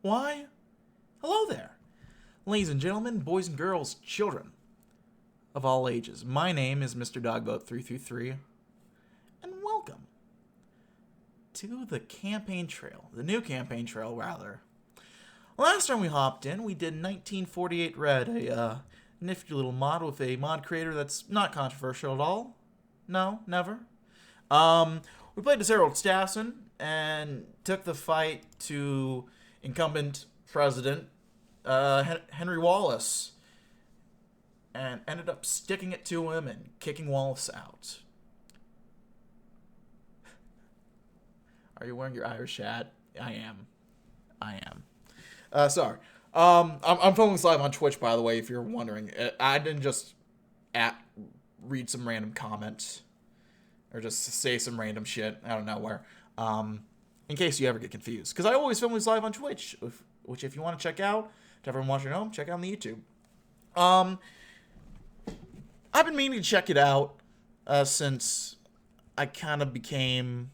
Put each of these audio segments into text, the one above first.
Why, hello there, ladies and gentlemen, boys and girls, children of all ages. My name is Mr. DB333, and welcome to the campaign trail, the new campaign trail, rather. Last time we hopped in, we did 1948 Red, a nifty little mod with a mod creator that's not controversial at all. No, never. We played as Harold Stassen and took the fight to incumbent president Henry Wallace and ended up sticking it to him and kicking Wallace out. Are you wearing your Irish hat? I am. Sorry. I'm filming this live on Twitch, by the way, if you're wondering. I didn't just read some random comments or just say some random shit out of nowhere. In case you ever get confused. Because I always film these live on Twitch, which if you want to check out, to everyone watching at home, check out on the YouTube. I've been meaning to check it out since I kind of became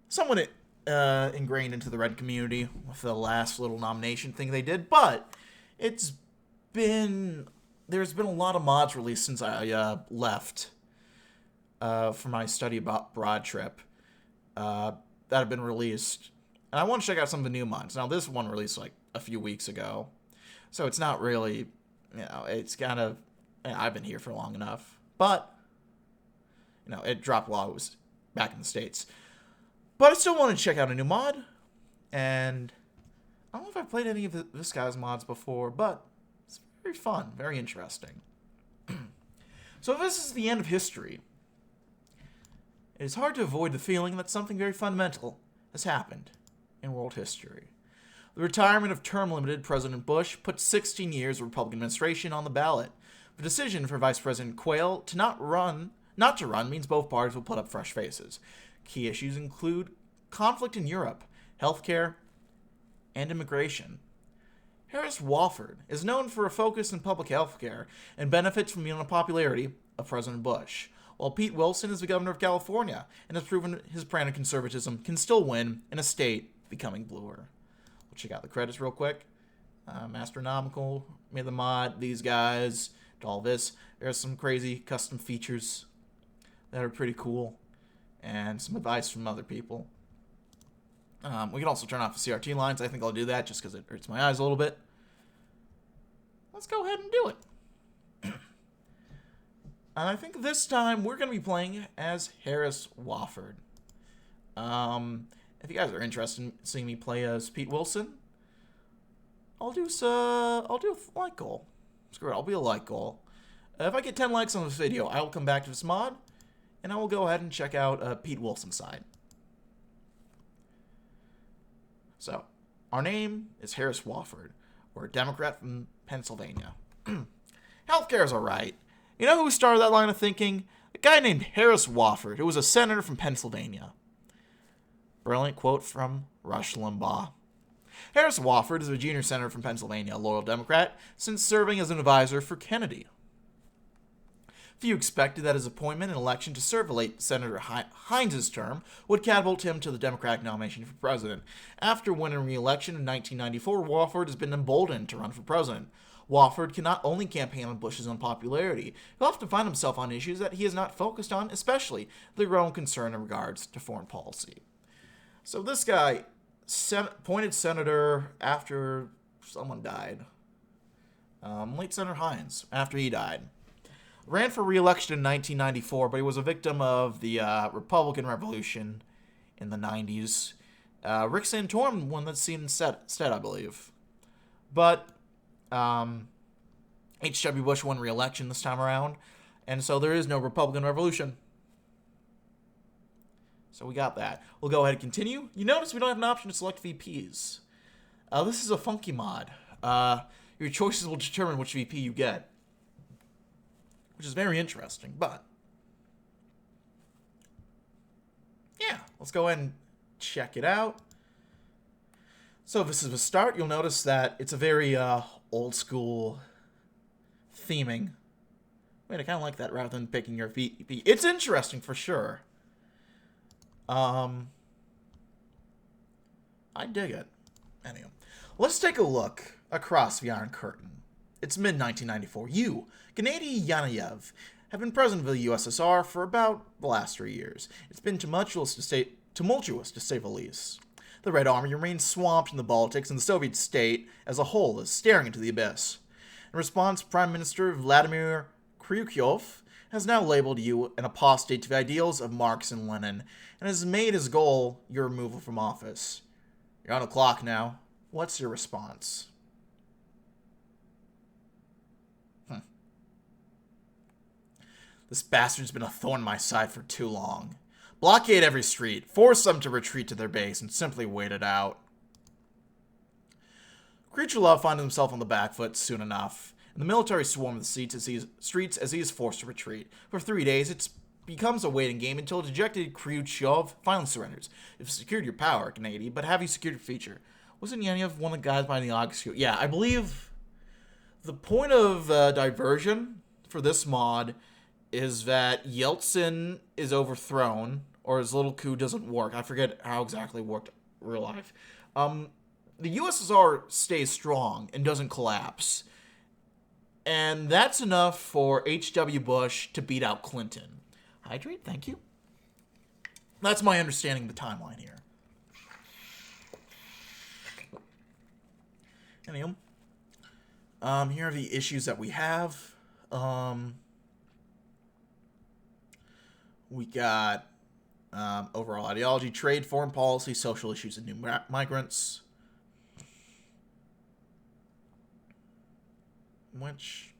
somewhat ingrained into the Red community with the last little nomination thing they did, but there's been a lot of mods released since I left for my study about Broad Trip that have been released, and I want to check out some of the new mods. Now, this one released like a few weeks ago, so it's not really, it's kind of, I've been here for long enough, but it dropped while I was back in the States. But I still want to check out a new mod, and I don't know if I've played any of this guy's mods before, but it's very fun, very interesting. So if this is the end of history, it is hard to avoid the feeling that something very fundamental has happened in world history. The retirement of term-limited President Bush put 16 years of Republican administration on the ballot. The decision for Vice President Quayle to not to run means both parties will put up fresh faces. Key issues include conflict in Europe, healthcare, and immigration. Harris Wofford is known for a focus in public health care and benefits from the unpopularity of President Bush, while Pete Wilson is the governor of California and has proven his brand of conservatism can still win in a state becoming bluer. We'll check out the credits real quick. Astronomical made the mod, these guys, to all this. There's some crazy custom features that are pretty cool, and some advice from other people. We can also turn off the CRT lines. I think I'll do that just because it hurts my eyes a little bit. Let's go ahead and do it. And I think this time we're going to be playing as Harris Wofford. If you guys are interested in seeing me play as Pete Wilson, I'll do a like goal. Screw it, I'll be a like goal. If I get 10 likes on this video, I will come back to this mod, and I will go ahead and check out Pete Wilson's side. So, our name is Harris Wofford. We're a Democrat from Pennsylvania. Healthcare is alright. You know who started that line of thinking? A guy named Harris Wofford, who was a senator from Pennsylvania. Brilliant quote from Rush Limbaugh. Harris Wofford is a junior senator from Pennsylvania, a loyal Democrat, since serving as an advisor for Kennedy. Few expected that his appointment and election to serve late Senator Hines' term would catapult him to the Democratic nomination for president. After winning re-election in 1994, Wofford has been emboldened to run for president. Wofford can not only campaign on Bush's unpopularity, he'll have to find himself on issues that he has not focused on, especially the growing concern in regards to foreign policy. So this guy, appointed senator after someone died. Late Senator Hines, after he died. Ran for re-election in 1994, but he was a victim of the Republican Revolution in the 90s. Rick Santorum won that seat instead, I believe. But H.W. Bush won re-election this time around, and so there is no Republican Revolution. So we got that. We'll go ahead and continue. You notice we don't have an option to select VPs. This is a funky mod. Your choices will determine which VP you get, which is very interesting, but yeah, let's go ahead and check it out. So this is a start. You'll notice that it's a very old school theming. Wait, I kind of like that rather than picking your VP. It's interesting for sure. I dig it. Anyway, let's take a look across the Iron Curtain. It's mid-1994. You, Gennady Yanayev, have been president of the USSR for about the last 3 years. It's been tumultuous to say the least. The Red Army remains swamped in the Baltics, and the Soviet state as a whole is staring into the abyss. In response, Prime Minister Vladimir Kryukyov has now labeled you an apostate to the ideals of Marx and Lenin, and has made his goal your removal from office. You're on the clock now. What's your response? This bastard's been a thorn in my side for too long. Blockade every street, force them to retreat to their base, and simply wait it out. Kryukyov finds himself on the back foot soon enough, and the military swarm the streets as he is forced to retreat. For 3 days, it becomes a waiting game until a dejected Kryukyov finally surrenders. You've secured your power, Gennady, but have you secured your feature? Wasn't Yanev one of the guys behind the Inauguration? Yeah, I believe the point of diversion for this mod is that Yeltsin is overthrown, or his little coup doesn't work. I forget how exactly it worked in real life. The USSR stays strong and doesn't collapse. And that's enough for H.W. Bush to beat out Clinton. Hydrate, thank you. That's my understanding of the timeline here. Anyway, here are the issues that we have. We got overall ideology, trade, foreign policy, social issues, and new migrants. Which,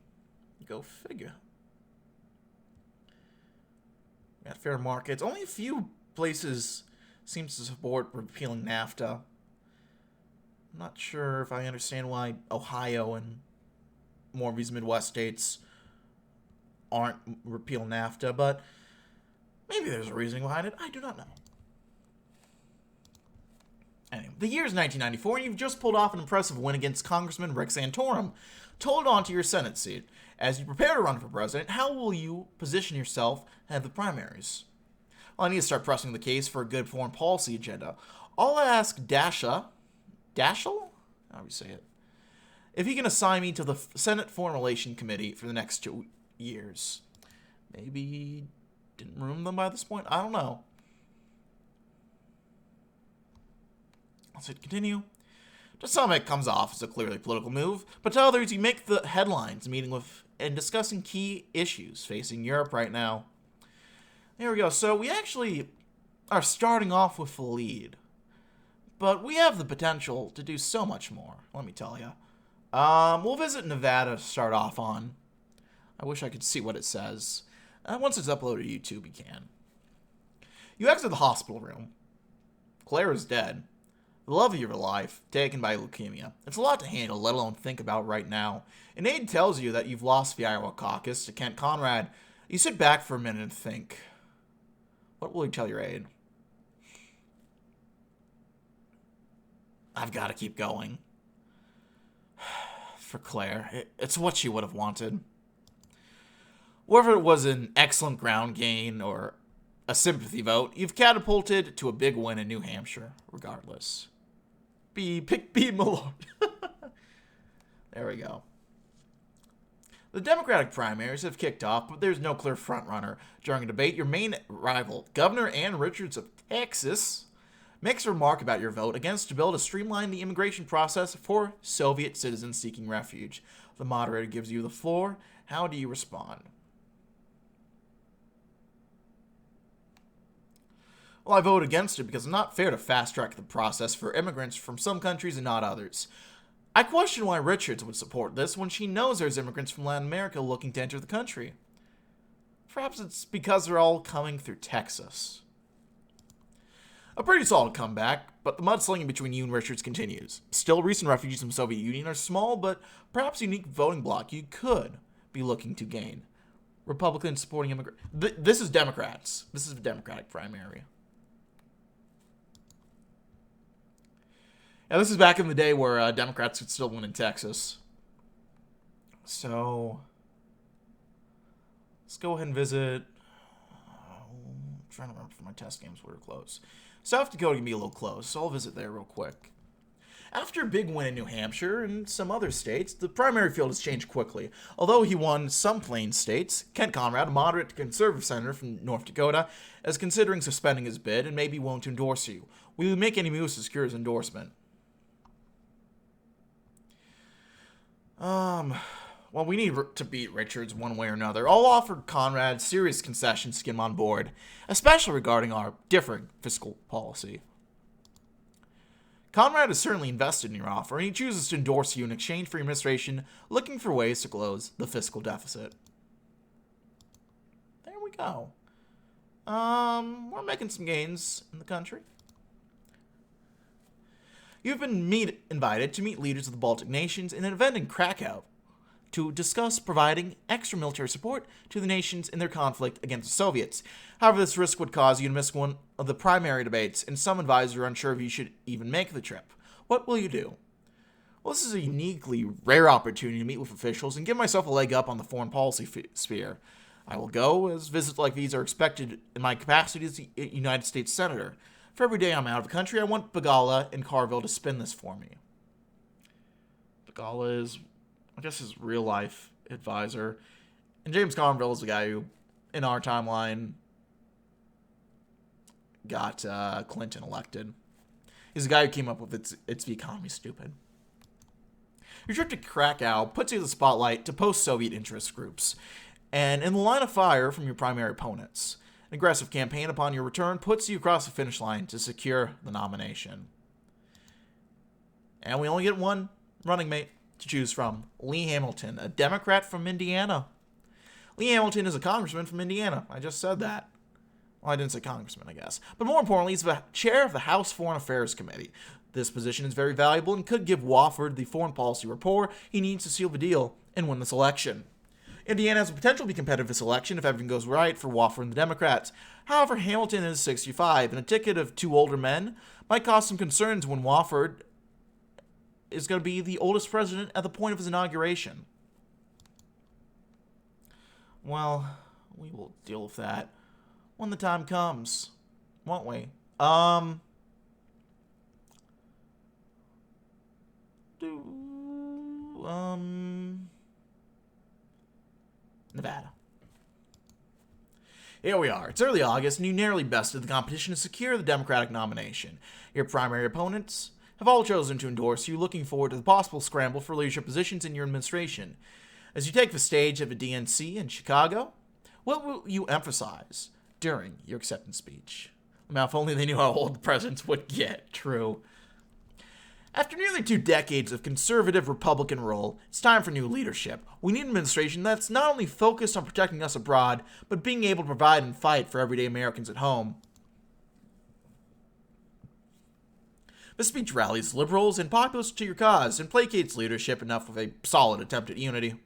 go figure. We got fair markets. Only a few places seems to support repealing NAFTA. I'm not sure if I understand why Ohio and more of these Midwest states aren't repeal NAFTA, but maybe there's a reasoning behind it. I do not know. Anyway, the year is 1994, and you've just pulled off an impressive win against Congressman Rick Santorum to hold on to your Senate seat. As you prepare to run for president, how will you position yourself ahead of the primaries? Well, I need to start pressing the case for a good foreign policy agenda. I'll ask Dashel? How do we say it? If he can assign me to the Senate Foreign Relations Committee for the next 2 years. Maybe he didn't room them by this point? I don't know. Let's hit continue. To some, it comes off as a clearly political move, but to others, you make the headlines meeting with and discussing key issues facing Europe right now. There we go. So we actually are starting off with the lead, but we have the potential to do so much more, let me tell you. We'll visit Nevada to start off on. I wish I could see what it says. Once it's uploaded to YouTube, you can. You exit the hospital room. Claire is dead. The love of your life, taken by leukemia. It's a lot to handle, let alone think about right now. An aide tells you that you've lost the Iowa caucus to Kent Conrad. You sit back for a minute and think. What will you tell your aide? I've got to keep going. For Claire, it's what she would have wanted. Whether it was an excellent ground gain or a sympathy vote, you've catapulted to a big win in New Hampshire, regardless. Pick B, my lord. There we go. The Democratic primaries have kicked off, but there's no clear frontrunner. During a debate, your main rival, Governor Ann Richards of Texas, makes a remark about your vote against a bill to streamline the immigration process for Soviet citizens seeking refuge. The moderator gives you the floor. How do you respond? Well, I vote against it because it's not fair to fast-track the process for immigrants from some countries and not others. I question why Richards would support this when she knows there's immigrants from Latin America looking to enter the country. Perhaps it's because they're all coming through Texas. A pretty solid comeback, but the mudslinging between you and Richards continues. Still, recent refugees from the Soviet Union are small, but perhaps unique voting bloc you could be looking to gain. Republicans supporting immigrants. This is Democrats. This is the Democratic primary. Yeah, this is back in the day where Democrats could still win in Texas. So, let's go ahead and visit. I'm trying to remember if my test games were close. South Dakota can be a little close, so I'll visit there real quick. After a big win in New Hampshire and some other states, the primary field has changed quickly. Although he won some Plains states, Kent Conrad, a moderate to conservative senator from North Dakota, is considering suspending his bid and may be willing to endorse you. Will you make any moves to secure his endorsement? Well, we need to beat Richards one way or another. I'll offer Conrad serious concessions to get him on board, especially regarding our differing fiscal policy. Conrad is certainly invested in your offer, and he chooses to endorse you in exchange for your administration looking for ways to close the fiscal deficit. There we go. We're making some gains in the country. You've been invited to meet leaders of the Baltic nations in an event in Krakow to discuss providing extra military support to the nations in their conflict against the Soviets. However, this risk would cause you to miss one of the primary debates, and some advisors are unsure if you should even make the trip. What will you do? Well, this is a uniquely rare opportunity to meet with officials and give myself a leg up on the foreign policy sphere. I will go, as visits like these are expected in my capacity as a United States Senator. For every day I'm out of the country, I want Bagala and Carville to spin this for me. Bagala is, I guess, his real-life advisor. And James Carville is the guy who, in our timeline, got Clinton elected. He's the guy who came up with it's the economy stupid. Your trip to Krakow puts you in the spotlight to post-Soviet interest groups, and in the line of fire from your primary opponents. An aggressive campaign upon your return puts you across the finish line to secure the nomination. And we only get one running mate to choose from. Lee Hamilton, a Democrat from Indiana. Lee Hamilton is a congressman from Indiana. I just said that. Well, I didn't say congressman, I guess. But more importantly, he's the chair of the House Foreign Affairs Committee. This position is very valuable and could give Wofford the foreign policy rapport he needs to seal the deal and win this election. Indiana has the potential to be competitive this election if everything goes right for Wofford and the Democrats. However, Hamilton is 65, and a ticket of two older men might cause some concerns when Wofford is going to be the oldest president at the point of his inauguration. Well, we will deal with that when the time comes, won't we? Nevada. Here we are. It's early August, and you narrowly bested the competition to secure the Democratic nomination. Your primary opponents have all chosen to endorse you, looking forward to the possible scramble for leadership positions in your administration. As you take the stage of a DNC in Chicago, what will you emphasize during your acceptance speech? Now, if only they knew how old the presidents would get. True. After nearly 2 decades of conservative Republican rule, it's time for new leadership. We need an administration that's not only focused on protecting us abroad, but being able to provide and fight for everyday Americans at home. This speech rallies liberals and populists to your cause and placates leadership enough with a solid attempt at unity.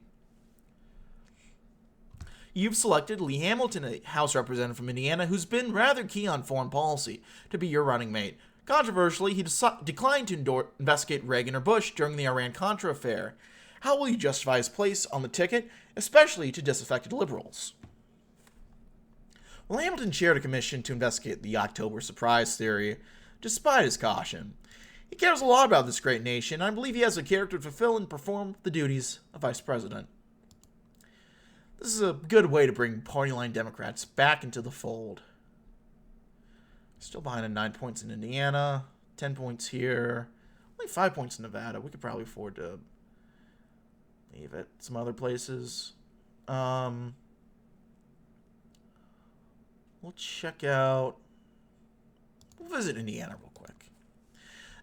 You've selected Lee Hamilton, a House representative from Indiana who's been rather keen on foreign policy, to be your running mate. Controversially, he declined to investigate Reagan or Bush during the Iran-Contra affair. How will you justify his place on the ticket, especially to disaffected liberals? Well, Hamilton chaired a commission to investigate the October surprise theory, despite his caution. He cares a lot about this great nation, and I believe he has the character to fulfill and perform the duties of vice president. This is a good way to bring party-line Democrats back into the fold. Still behind in 9 points in Indiana, 10 points here, only 5 points in Nevada. We could probably afford to leave it. Some other places. We'll check out. We'll visit Indiana real quick.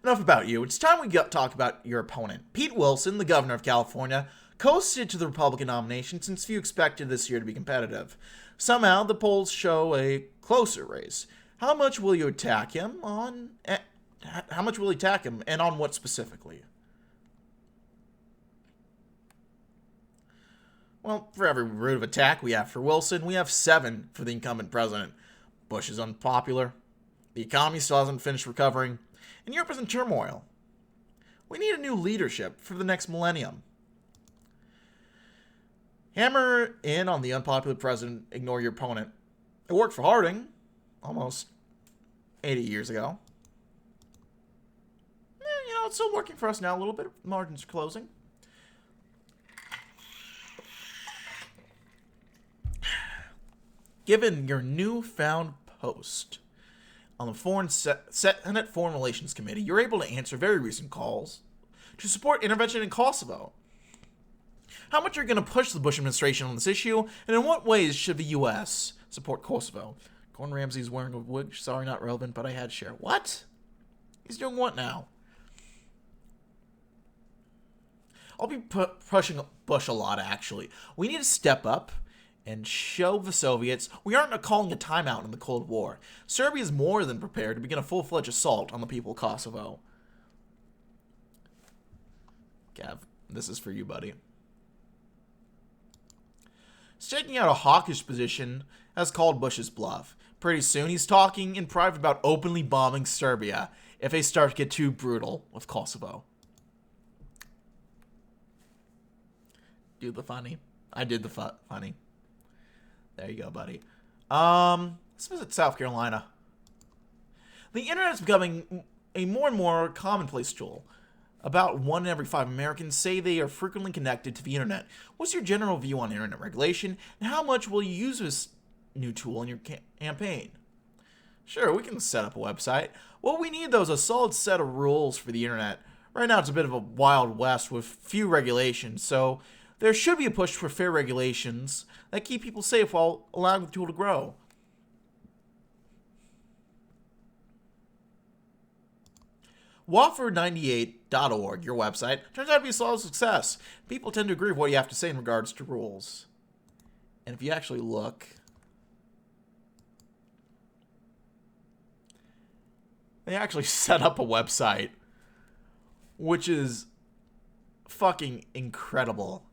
Enough about you. It's time we talk about your opponent. Pete Wilson, the governor of California, coasted to the Republican nomination since few expected this year to be competitive. Somehow, the polls show a closer race. How much will you attack him on? How much will he attack him, and on what specifically? Well, for every route of attack we have for Wilson, we have 7 for the incumbent president. Bush is unpopular. The economy still hasn't finished recovering, and Europe is in turmoil. We need a new leadership for the next millennium. Hammer in on the unpopular president, ignore your opponent. It worked for Harding almost 80 years ago. it's still working for us now a little bit. Margins are closing. Given your newfound post on the Senate Foreign Relations Committee, you're able to answer very recent calls to support intervention in Kosovo. How much are you going to push the Bush administration on this issue, and in what ways should the U.S. support Kosovo? Gordon Ramsay's wearing a wig. Sorry, not relevant, but I had to share. What? He's doing what now? I'll be pushing Bush a lot, actually. We need to step up and show the Soviets we aren't calling a timeout in the Cold War. Serbia is more than prepared to begin a full-fledged assault on the people of Kosovo. Gav, this is for you, buddy. Staking out a hawkish position has called Bush's bluff. Pretty soon, he's talking in private about openly bombing Serbia if they start to get too brutal with Kosovo. Do the funny. I did the funny. There you go, buddy. Let's visit South Carolina. The internet is becoming a more and more commonplace tool. About 1 in every 5 Americans say they are frequently connected to the internet. What's your general view on internet regulation, and how much will you use this new tool in your campaign? Sure, we can set up a website. What we need, though, is a solid set of rules for the internet. Right now, it's a bit of a wild west with few regulations, so there should be a push for fair regulations that keep people safe while allowing the tool to grow. Wofford98.org, your website, turns out to be a solid success. People tend to agree with what you have to say in regards to rules. And if you actually look, they actually set up a website, which is fucking incredible.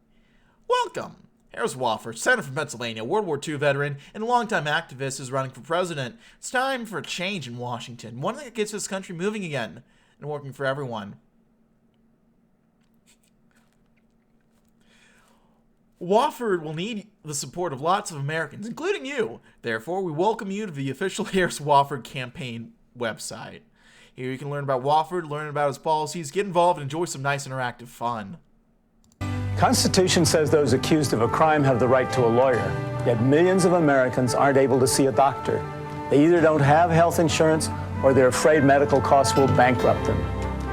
Welcome. Here's Wofford, senator from Pennsylvania, World War II veteran, and a longtime activist is running for president. It's time for a change in Washington, one that gets this country moving again and working for everyone. Wofford will need the support of lots of Americans, including you. Therefore, we welcome you to the official Harris Wofford campaign website. Here you can learn about Wofford, learn about his policies, get involved, and enjoy some nice interactive fun. Constitution says those accused of a crime have the right to a lawyer, yet millions of Americans aren't able to see a doctor. They either don't have health insurance or they're afraid medical costs will bankrupt them.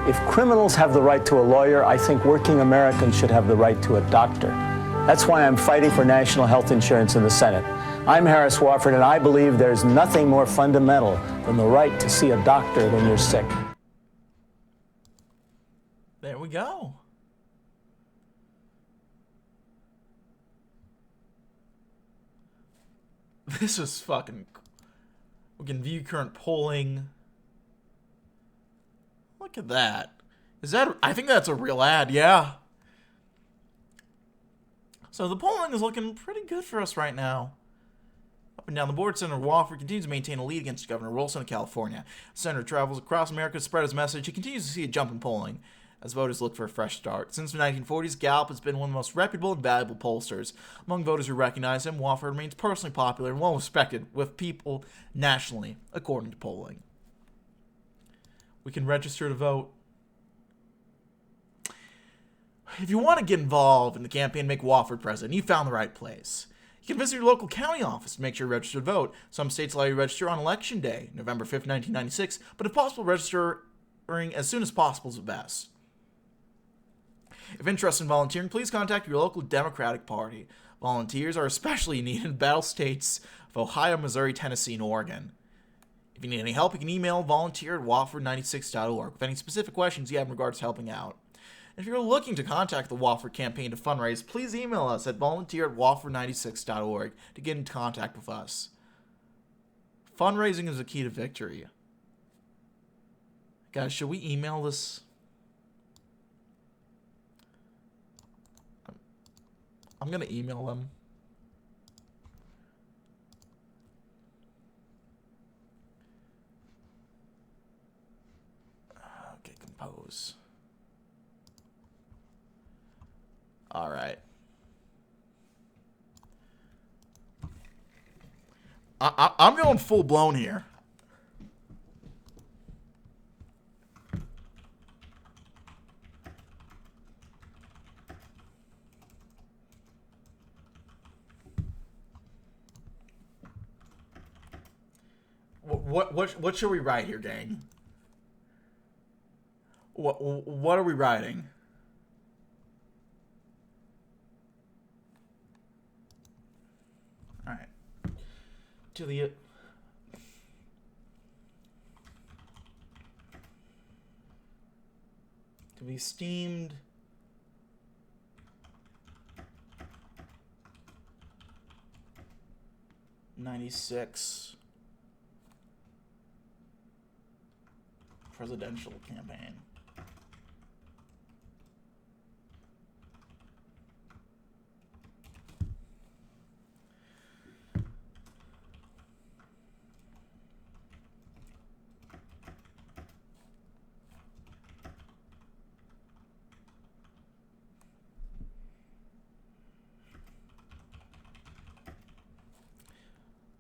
If criminals have the right to a lawyer, I think working Americans should have the right to a doctor. That's why I'm fighting for national health insurance in the Senate. I'm Harris Wofford, and I believe there's nothing more fundamental than the right to see a doctor when you're sick. There we go. This is fucking... We can view current polling. Look at that. Is that... I think that's a real ad, yeah. So the polling is looking pretty good for us right now. Up and down the board, Senator Wofford continues to maintain a lead against Governor Wilson of California. The senator travels across America to spread his message. He continues to see a jump in polling as voters look for a fresh start. Since the 1940s, Gallup has been one of the most reputable and valuable pollsters. Among voters who recognize him, Wofford remains personally popular and well respected with people nationally, according to polling. We can register to vote. If you want to get involved in the campaign and make Wofford president, you found the right place. You can visit your local county office to make sure you register to vote. Some states allow you to register on Election Day, November 5th, 1996, but if possible, registering as soon as possible is the best. If interested in volunteering, please contact your local Democratic Party. Volunteers are especially needed in battle states of Ohio, Missouri, Tennessee, and Oregon. If you need any help, you can email volunteer@wofford96.org with any specific questions you have in regards to helping out. And if you're looking to contact the Wofford campaign to fundraise, please email us at volunteer@wofford96.org to get in contact with us. Fundraising is the key to victory. Guys, should we email this? I'm going to email them. Okay, compose. All right. I'm going full blown here. What should we write here, gang? What are we writing? All right. To the esteemed '96 presidential campaign.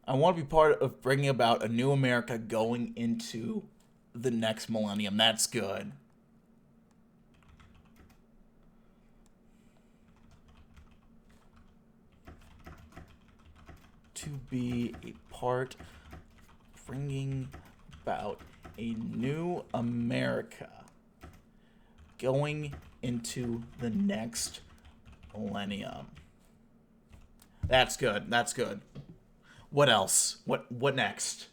I want to be part of bringing about a new America going into the next millennium. That's good. To be a part of bringing about a new America going into the next millennium. That's good. That's good. What else? What next?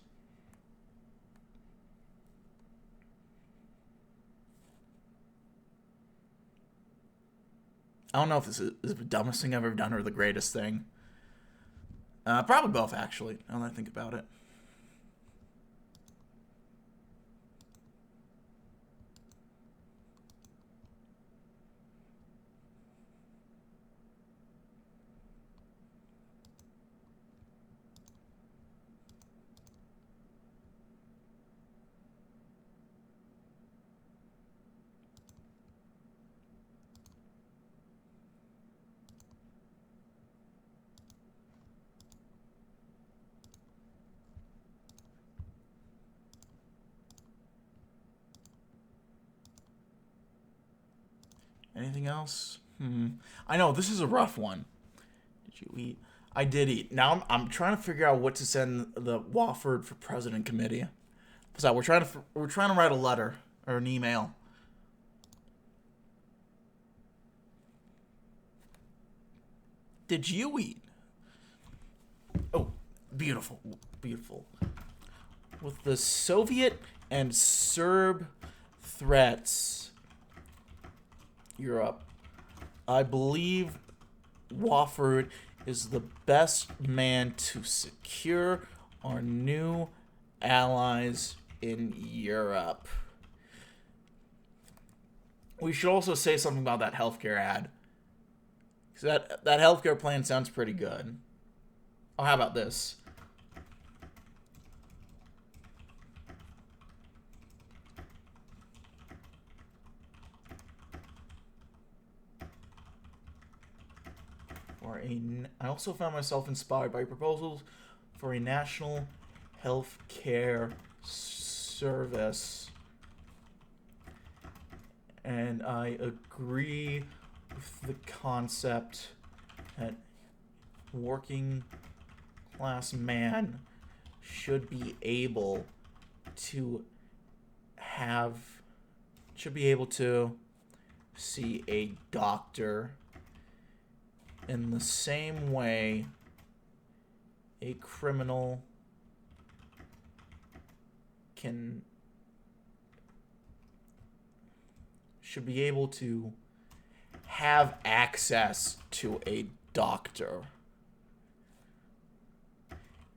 I don't know if this is the dumbest thing I've ever done or the greatest thing. Probably both, actually, now that I think about it. Anything else? I know this is a rough one. Did you eat? I did eat. Now I'm trying to figure out what to send the Wofford for President committee. So we're trying to write a letter or an email. Did you eat? Oh, beautiful, beautiful. With the Soviet and Serb threats, Europe, I believe Wofford is the best man to secure our new allies in Europe. We should also say something about that healthcare ad. Because that healthcare plan sounds pretty good. Oh, how about this? I also found myself inspired by proposals for a national health care service. And I agree with the concept that working class man should be able to see a doctor in the same way a criminal should be able to have access to a doctor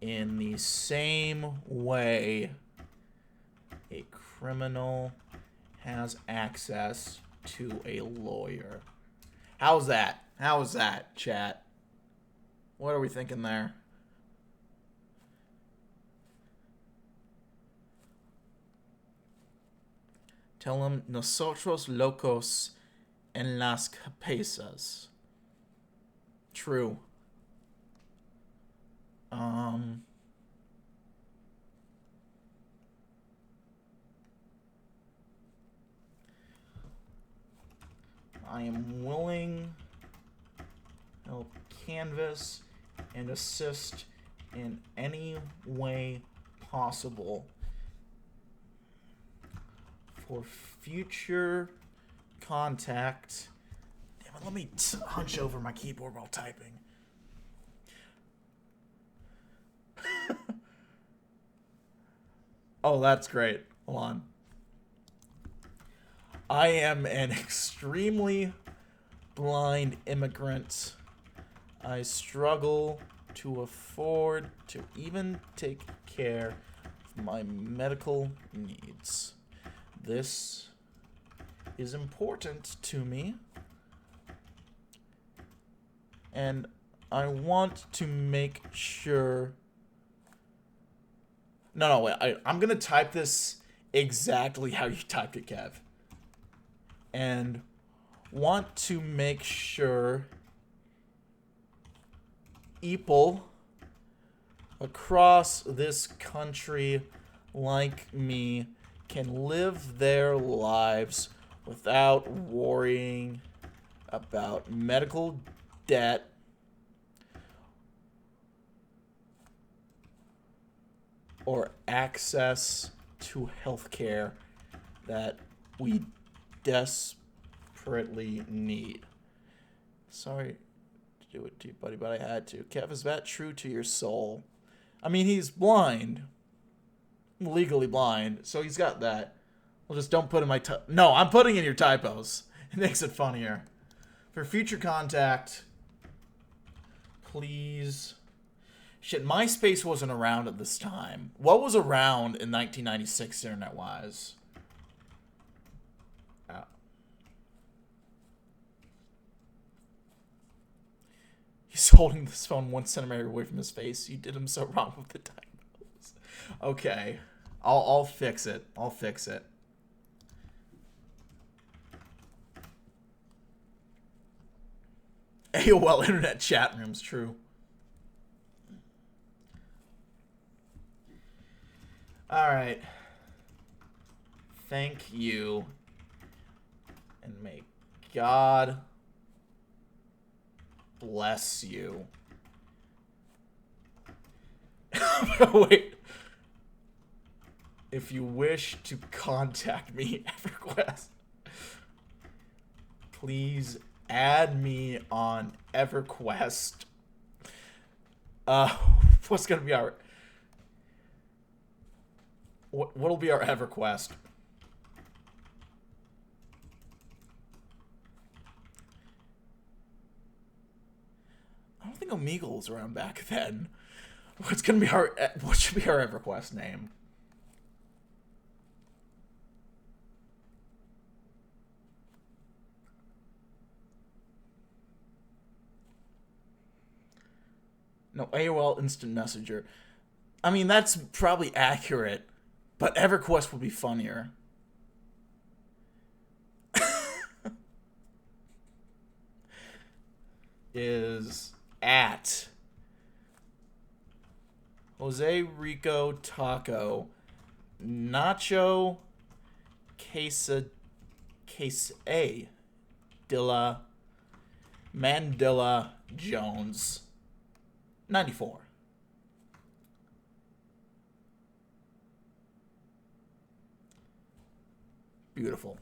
in the same way a criminal has access to a lawyer. How's that? How's that, chat? What are we thinking there? Tell him nosotros locos en las cabezas. True. I am willing to help canvas and assist in any way possible for future contact. Damn it, let me hunch over my keyboard while typing. Oh, that's great. Hold on. I am an extremely blind immigrant. I struggle to afford to even take care of my medical needs. This is important to me, and I want to make sure... No, wait. I'm going to type this exactly how you typed it, Kev. And want to make sure people across this country like me can live their lives without worrying about medical debt or access to healthcare that we desperately need. Sorry to do it to you, buddy, but I had to. Kev, is that true to your soul? I mean, he's blind. Legally blind, so he's got that. Well, just don't put in my... No, I'm putting in your typos. It makes it funnier. For future contact, please... Shit, MySpace wasn't around at this time. What was around in 1996 internet-wise? He's holding this phone 1 centimeter away from his face. You did him so wrong with the typos. Okay. I'll fix it. I'll fix it. AOL internet chat room's true. Alright. Thank you. And may God bless you. Wait. If you wish to contact me, EverQuest, please add me on EverQuest. What's gonna be our... What'll be our EverQuest? I don't think Omegle was around back then. What should be our EverQuest name? No, AOL Instant Messenger. I mean, that's probably accurate, but EverQuest would be funnier. Is at Jose Rico Taco Nacho Quesadilla Mandela Jones 94. Beautiful.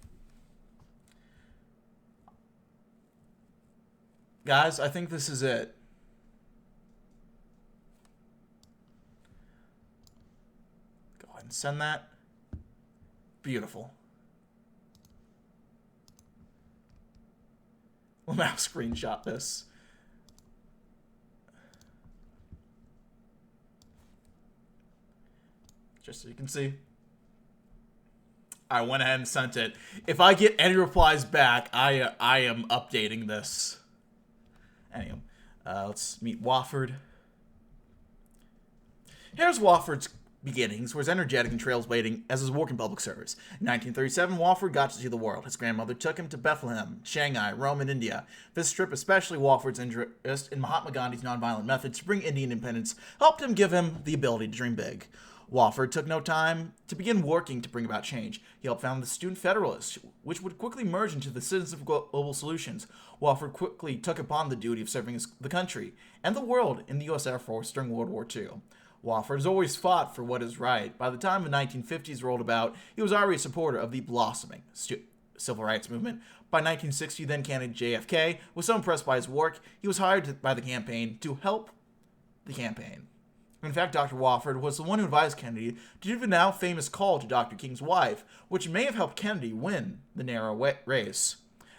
Guys, I think this is it. Go ahead and send that. Beautiful. We'll now screenshot this. Just so you can see. I went ahead and sent it. If I get any replies back, I am updating this. Anyway, let's meet Wofford. Here's Wofford's beginnings, where he's energetic and trailblazing as his work in public service. In 1937, Wofford got to see the world. His grandmother took him to Bethlehem, Shanghai, Rome, and India. This trip, especially Wofford's interest in Mahatma Gandhi's nonviolent methods to bring Indian independence, helped him give him the ability to dream big. Wofford took no time to begin working to bring about change. He helped found the Student Federalists, which would quickly merge into the Citizens of Global Solutions. Wofford quickly took upon the duty of serving the country and the world in the U.S. Air Force during World War II. Wofford has always fought for what is right. By the time the 1950s rolled about, he was already a supporter of the blossoming civil rights movement. By 1960, then candidate JFK was so impressed by his work, he was hired by the campaign to help the campaign. In fact, Dr. Wofford was the one who advised Kennedy to do the now famous call to Dr. King's wife, which may have helped Kennedy win the narrow race.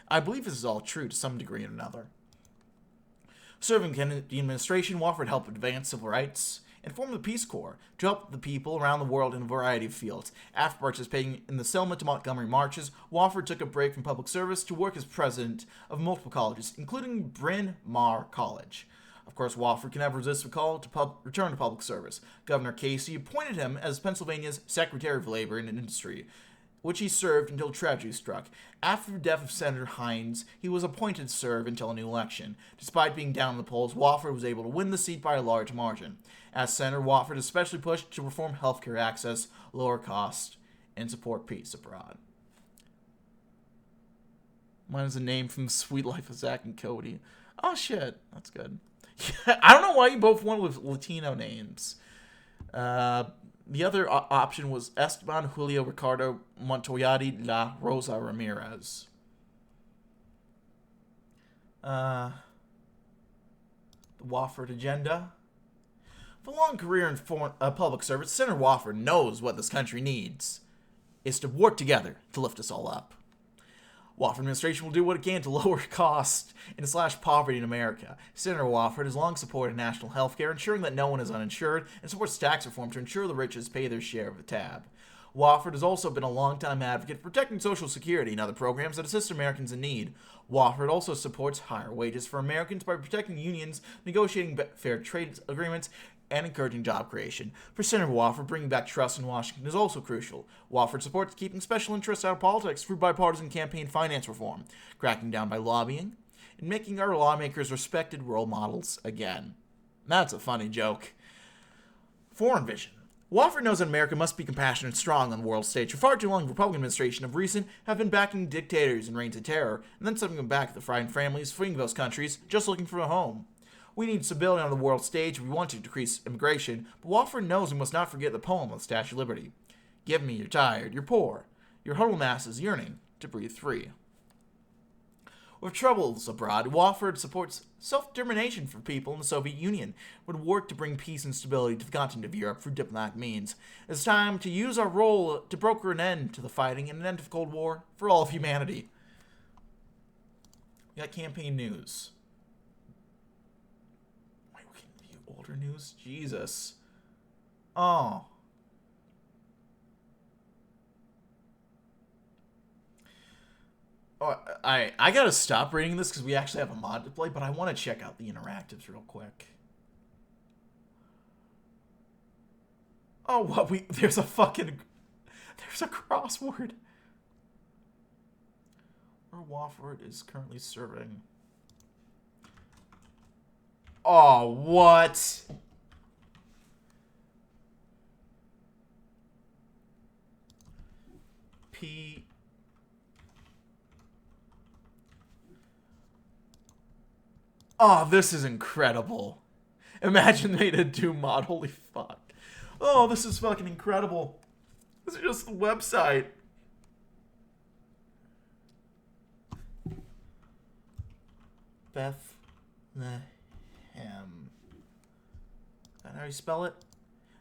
I believe this is all true to some degree or another. Serving Kennedy administration, Wofford helped advance civil rights and formed the Peace Corps to help the people around the world in a variety of fields. After participating in the Selma to Montgomery marches, Wofford took a break from public service to work as president of multiple colleges, including Bryn Mawr College. Of course, Wofford can never resist the call to return to public service. Governor Casey appointed him as Pennsylvania's Secretary of Labor and Industry, which he served until tragedy struck. After the death of Senator Hines, he was appointed to serve until a new election. Despite being down in the polls, Wofford was able to win the seat by a large margin. As Senator, Wofford especially pushed to reform healthcare access, lower costs, and support peace abroad. Mine is a name from The Sweet Life of Zach and Cody. Oh shit, that's good. I don't know why you both went with Latino names. The other option was Esteban Julio Ricardo Montoyati La Rosa Ramirez. The Wofford agenda. With a long career in public service, Senator Wofford knows what this country needs. Is to work together to lift us all up. Wofford administration will do what it can to lower costs and slash poverty in America. Senator Wofford has long supported national health care, ensuring that no one is uninsured, and supports tax reform to ensure the richest pay their share of the tab. Wofford has also been a longtime advocate for protecting Social Security and other programs that assist Americans in need. Wofford also supports higher wages for Americans by protecting unions, negotiating fair trade agreements, and encouraging job creation. For Senator Wofford, bringing back trust in Washington is also crucial. Wofford supports keeping special interests out of politics through bipartisan campaign finance reform, cracking down by lobbying, and making our lawmakers respected role models again. That's a funny joke. Foreign vision. Wofford knows that America must be compassionate and strong on the world stage. For far too long, the Republican administration of recent have been backing dictators and reigns of terror, and then sending them back to the frightened families fleeing those countries, just looking for a home. We need stability on the world stage if we want to decrease immigration, but Wofford knows we must not forget the poem of the Statue of Liberty. Give me, you're tired, you're poor, your huddled masses yearning to breathe free. With troubles abroad, Wofford supports self-determination for people in the Soviet Union, would work to bring peace and stability to the continent of Europe through diplomatic means. It's time to use our role to broker an end to the fighting and an end to the Cold War for all of humanity. We got campaign news. Wait, we can view older news? Jesus. Oh. Oh, I gotta stop reading this because we actually have a mod to play, but I want to check out the interactives real quick. Oh, what there's a crossword. Where Wofford is currently serving. Oh, what? P. Oh, this is incredible. Imagine they did do mod. Holy fuck. Oh, this is fucking incredible. This is just the website. Bethlehem. Is that how you spell it?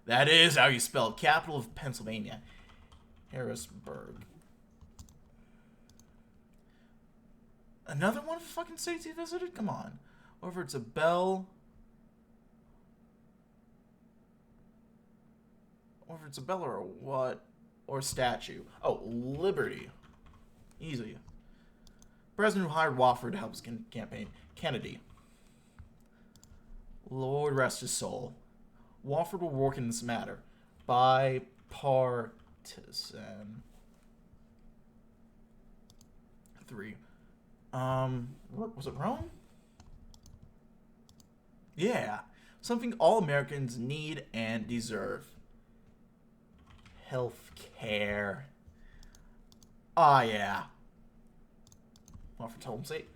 That is how you spell it. Capital of Pennsylvania. Harrisburg. Another one of the fucking states he visited? Come on. Whether it's a bell. Whether it's a bell or a what. Or a statue. Oh, Liberty. Easy. President who hired Wofford to help his campaign. Kennedy. Lord rest his soul. Wofford will work in this matter. Bipartisan. 3. Was it Rome? Yeah. Something all Americans need and deserve. Health care. Ah, yeah. Wofford's home state.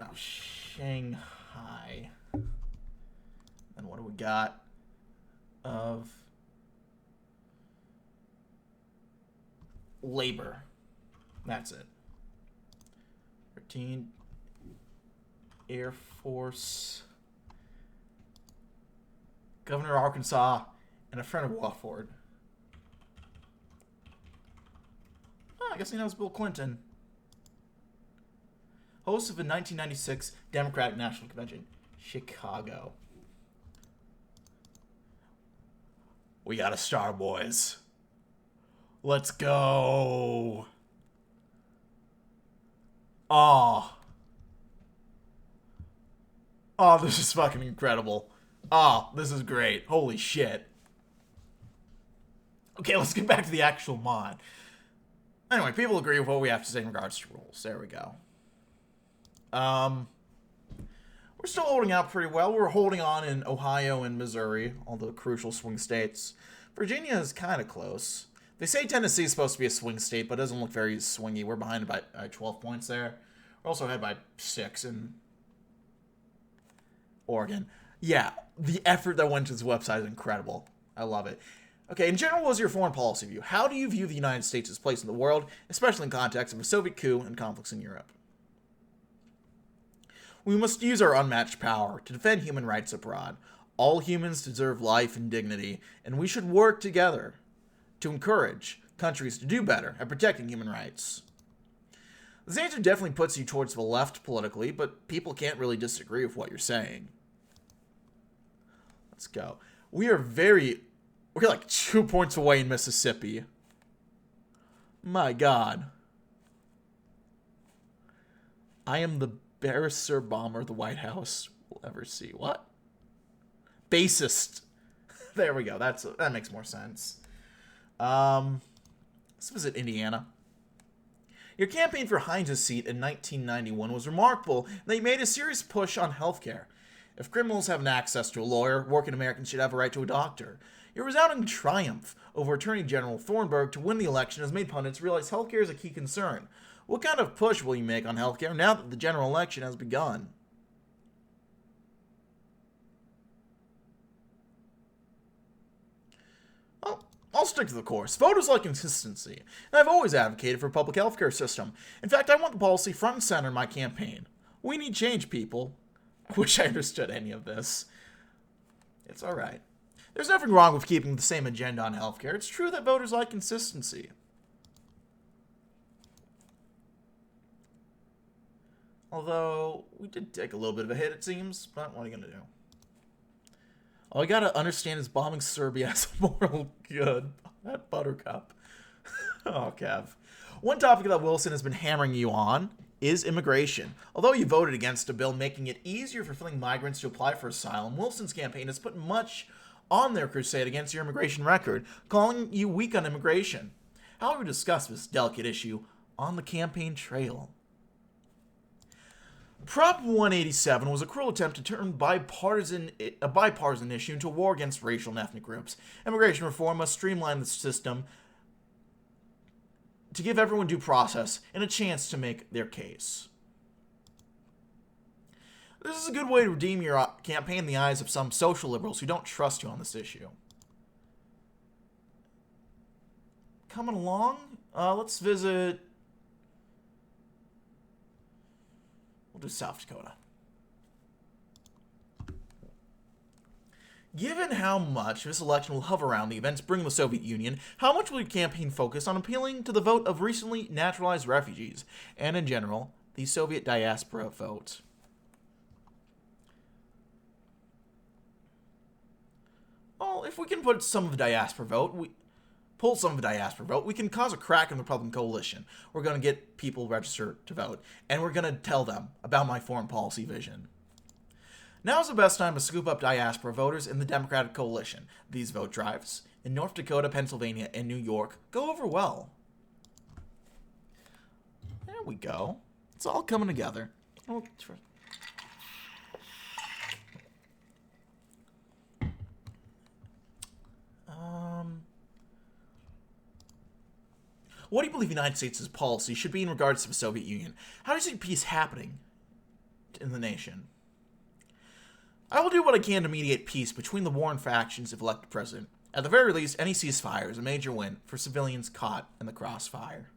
Oh, Shanghai. And what do we got of labor? That's it. 13. Air Force. Governor of Arkansas. And a friend of Wofford. Oh, I guess he knows Bill Clinton. Host of the 1996 Democratic National Convention. Chicago. We got a star, boys. Let's go. Oh. Oh, this is fucking incredible. Oh, this is great. Holy shit. Okay, let's get back to the actual mod. Anyway, people agree with what we have to say in regards to rules. There we go. We're still holding out pretty well. We're holding on in Ohio and Missouri, all the crucial swing states. Virginia is kind of close. They say Tennessee is supposed to be a swing state, but it doesn't look very swingy. We're behind by 12 points there. We're also ahead by 6 in Oregon. Yeah, the effort that went to this website is incredible. I love it. Okay, in general, what was your foreign policy view? How do you view the United States' place in the world, especially in context of a Soviet coup and conflicts in Europe? We must use our unmatched power to defend human rights abroad. All humans deserve life and dignity, and we should work together to encourage countries to do better at protecting human rights. This answer definitely puts you towards the left politically, but people can't really disagree with what you're saying. Let's go. We're like 2 points away in Mississippi. My God. I am the barest Sir Bomber the White House will ever see. What? Basest. There we go. That makes more sense. Let's visit Indiana. Your campaign for Heinz's seat in 1991 was remarkable, and they made a serious push on healthcare. If criminals have access to a lawyer, working Americans should have a right to a doctor. Your resounding triumph over Attorney General Thornburg to win the election has made pundits realize healthcare is a key concern. What kind of push will you make on healthcare now that the general election has begun? Well, I'll stick to the course. Voters like consistency, and I've always advocated for a public healthcare system. In fact, I want the policy front and center in my campaign. We need change, people. I wish I understood any of this. It's alright. There's nothing wrong with keeping the same agenda on healthcare. It's true that voters like consistency. Although, we did take a little bit of a hit, it seems. But what are you going to do? All you got to understand is bombing Serbia has a moral good. That buttercup. Oh, Kev. One topic that Wilson has been hammering you on is immigration. Although you voted against a bill making it easier for fleeing migrants to apply for asylum, Wilson's campaign has put much on their crusade against your immigration record, calling you weak on immigration. How will we discuss this delicate issue on the campaign trail? Prop 187 was a cruel attempt to turn a bipartisan issue into a war against racial and ethnic groups. Immigration reform must streamline the system to give everyone due process and a chance to make their case. This is a good way to redeem your campaign in the eyes of some social liberals who don't trust you on this issue. Coming along, let's visit... We'll do South Dakota. Given how much this election will hover around the events bringing the Soviet Union, how much will your campaign focus on appealing to the vote of recently naturalized refugees, and in general, the Soviet diaspora vote? Well, if we can pull some of the diaspora vote, we can cause a crack in the Republican coalition. We're going to get people registered to vote, and we're going to tell them about my foreign policy vision. Now's the best time to scoop up diaspora voters in the Democratic coalition. These vote drives in North Dakota, Pennsylvania, and New York go over well. There we go. It's all coming together. What do you believe the United States' policy should be in regards to the Soviet Union? How do you see peace happening in the nation. I will do what I can to mediate peace between the warring factions if elected president. At the very least, any ceasefire is a major win for civilians caught in the crossfire.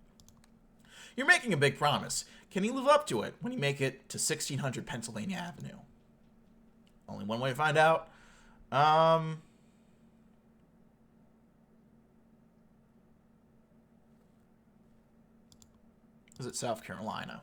You're making a big promise. Can you live up to it when you make it to 1600 Pennsylvania Avenue? Only one way to find out. Is it South Carolina?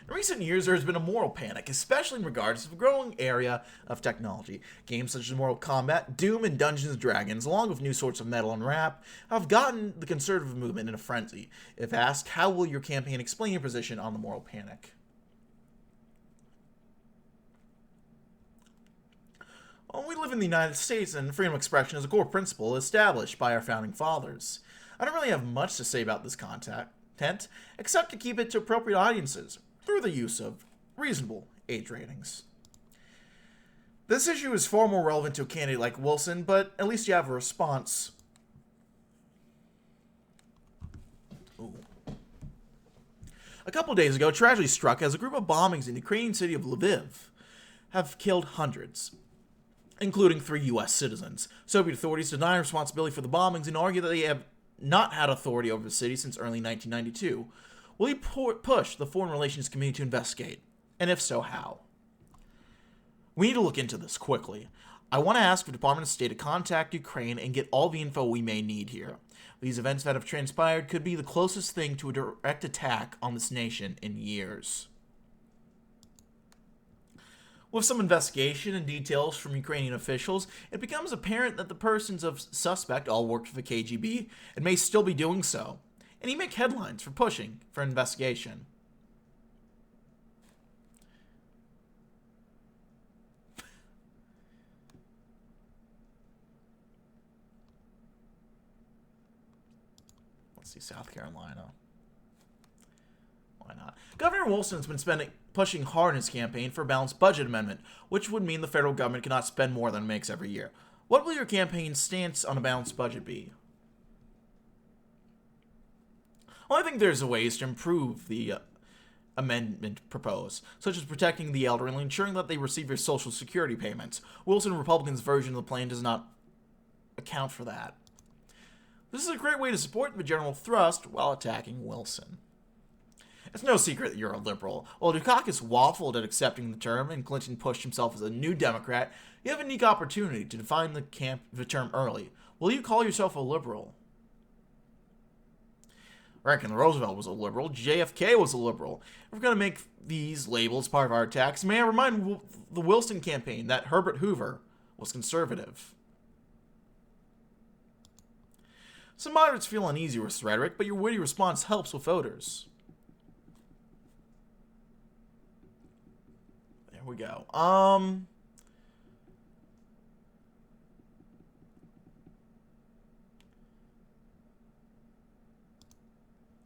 In recent years, there has been a moral panic, especially in regards to the growing area of technology. Games such as Mortal Kombat, Doom, and Dungeons & Dragons, along with new sorts of metal and rap, have gotten the conservative movement in a frenzy. If asked, how will your campaign explain your position on the moral panic? Well, we live in the United States, and freedom of expression is a core principle established by our founding fathers. I don't really have much to say about this content, except to keep it to appropriate audiences, through the use of reasonable age ratings. This issue is far more relevant to a candidate like Wilson, but at least you have a response. Ooh. A couple days ago, tragedy struck as a group of bombings in the Ukrainian city of Lviv have killed hundreds, including 3 U.S. citizens. Soviet authorities deny responsibility for the bombings and argue that they have not had authority over the city since early 1992. Will you push the Foreign Relations Committee to investigate? And if so, how? We need to look into this quickly. I want to ask the Department of State to contact Ukraine and get all the info we may need here. These events that have transpired could be the closest thing to a direct attack on this nation in years. With some investigation and details from Ukrainian officials, it becomes apparent that the persons of suspect all worked for the KGB and may still be doing so. And he make headlines for pushing for an investigation. Let's see, South Carolina. Why not? Governor Wilson's been pushing hard in his campaign for a balanced budget amendment, which would mean the federal government cannot spend more than it makes every year. What will your campaign's stance on a balanced budget be? Well, I think there's ways to improve the amendment proposed, such as protecting the elderly and ensuring that they receive their Social Security payments. Wilson and Republicans' version of the plan does not account for that. This is a great way to support the general thrust while attacking Wilson. It's no secret that you're a liberal. While Dukakis waffled at accepting the term and Clinton pushed himself as a new Democrat, you have a unique opportunity to define the term early. Will you call yourself a liberal? Franklin Roosevelt was a liberal. JFK was a liberal. If we're going to make these labels part of our attacks, may I remind the Wilson campaign that Herbert Hoover was conservative. Some moderates feel uneasy with this rhetoric, but your witty response helps with voters. There we go.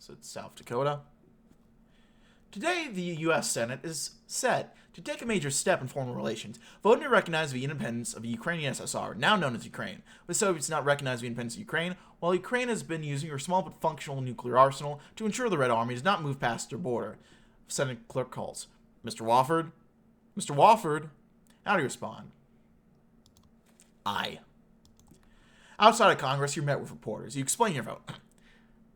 So it's South Dakota. Today, the U.S. Senate is set to take a major step in foreign relations, voting to recognize the independence of the Ukrainian SSR, now known as Ukraine, with Soviets not recognizing the independence of Ukraine, while Ukraine has been using her small but functional nuclear arsenal to ensure the Red Army does not move past their border. Senate clerk calls. Mr. Wofford? Mr. Wofford? How do you respond? Aye. Outside of Congress, you're met with reporters. You explain your vote.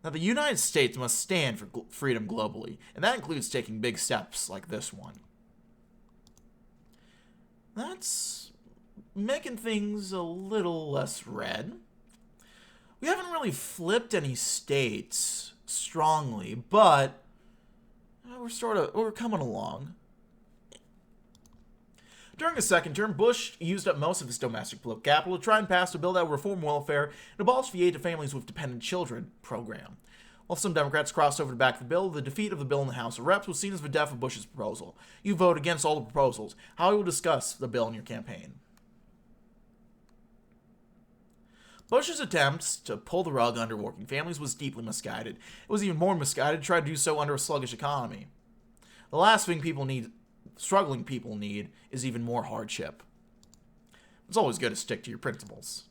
Now, the United States must stand for freedom globally, and that includes taking big steps like this one. That's making things a little less red. We haven't really flipped any states strongly, but we're coming along. During his second term, Bush used up most of his domestic political capital to try and pass a bill that would reform welfare and abolish the Aid to Families with Dependent Children program. While some Democrats crossed over to back the bill, the defeat of the bill in the House of Reps was seen as the death of Bush's proposal. You vote against all the proposals. How will you discuss the bill in your campaign? Bush's attempts to pull the rug under working families was deeply misguided. It was even more misguided to try to do so under a sluggish economy. The last thing struggling people need is even more hardship. It's always good to stick to your principles.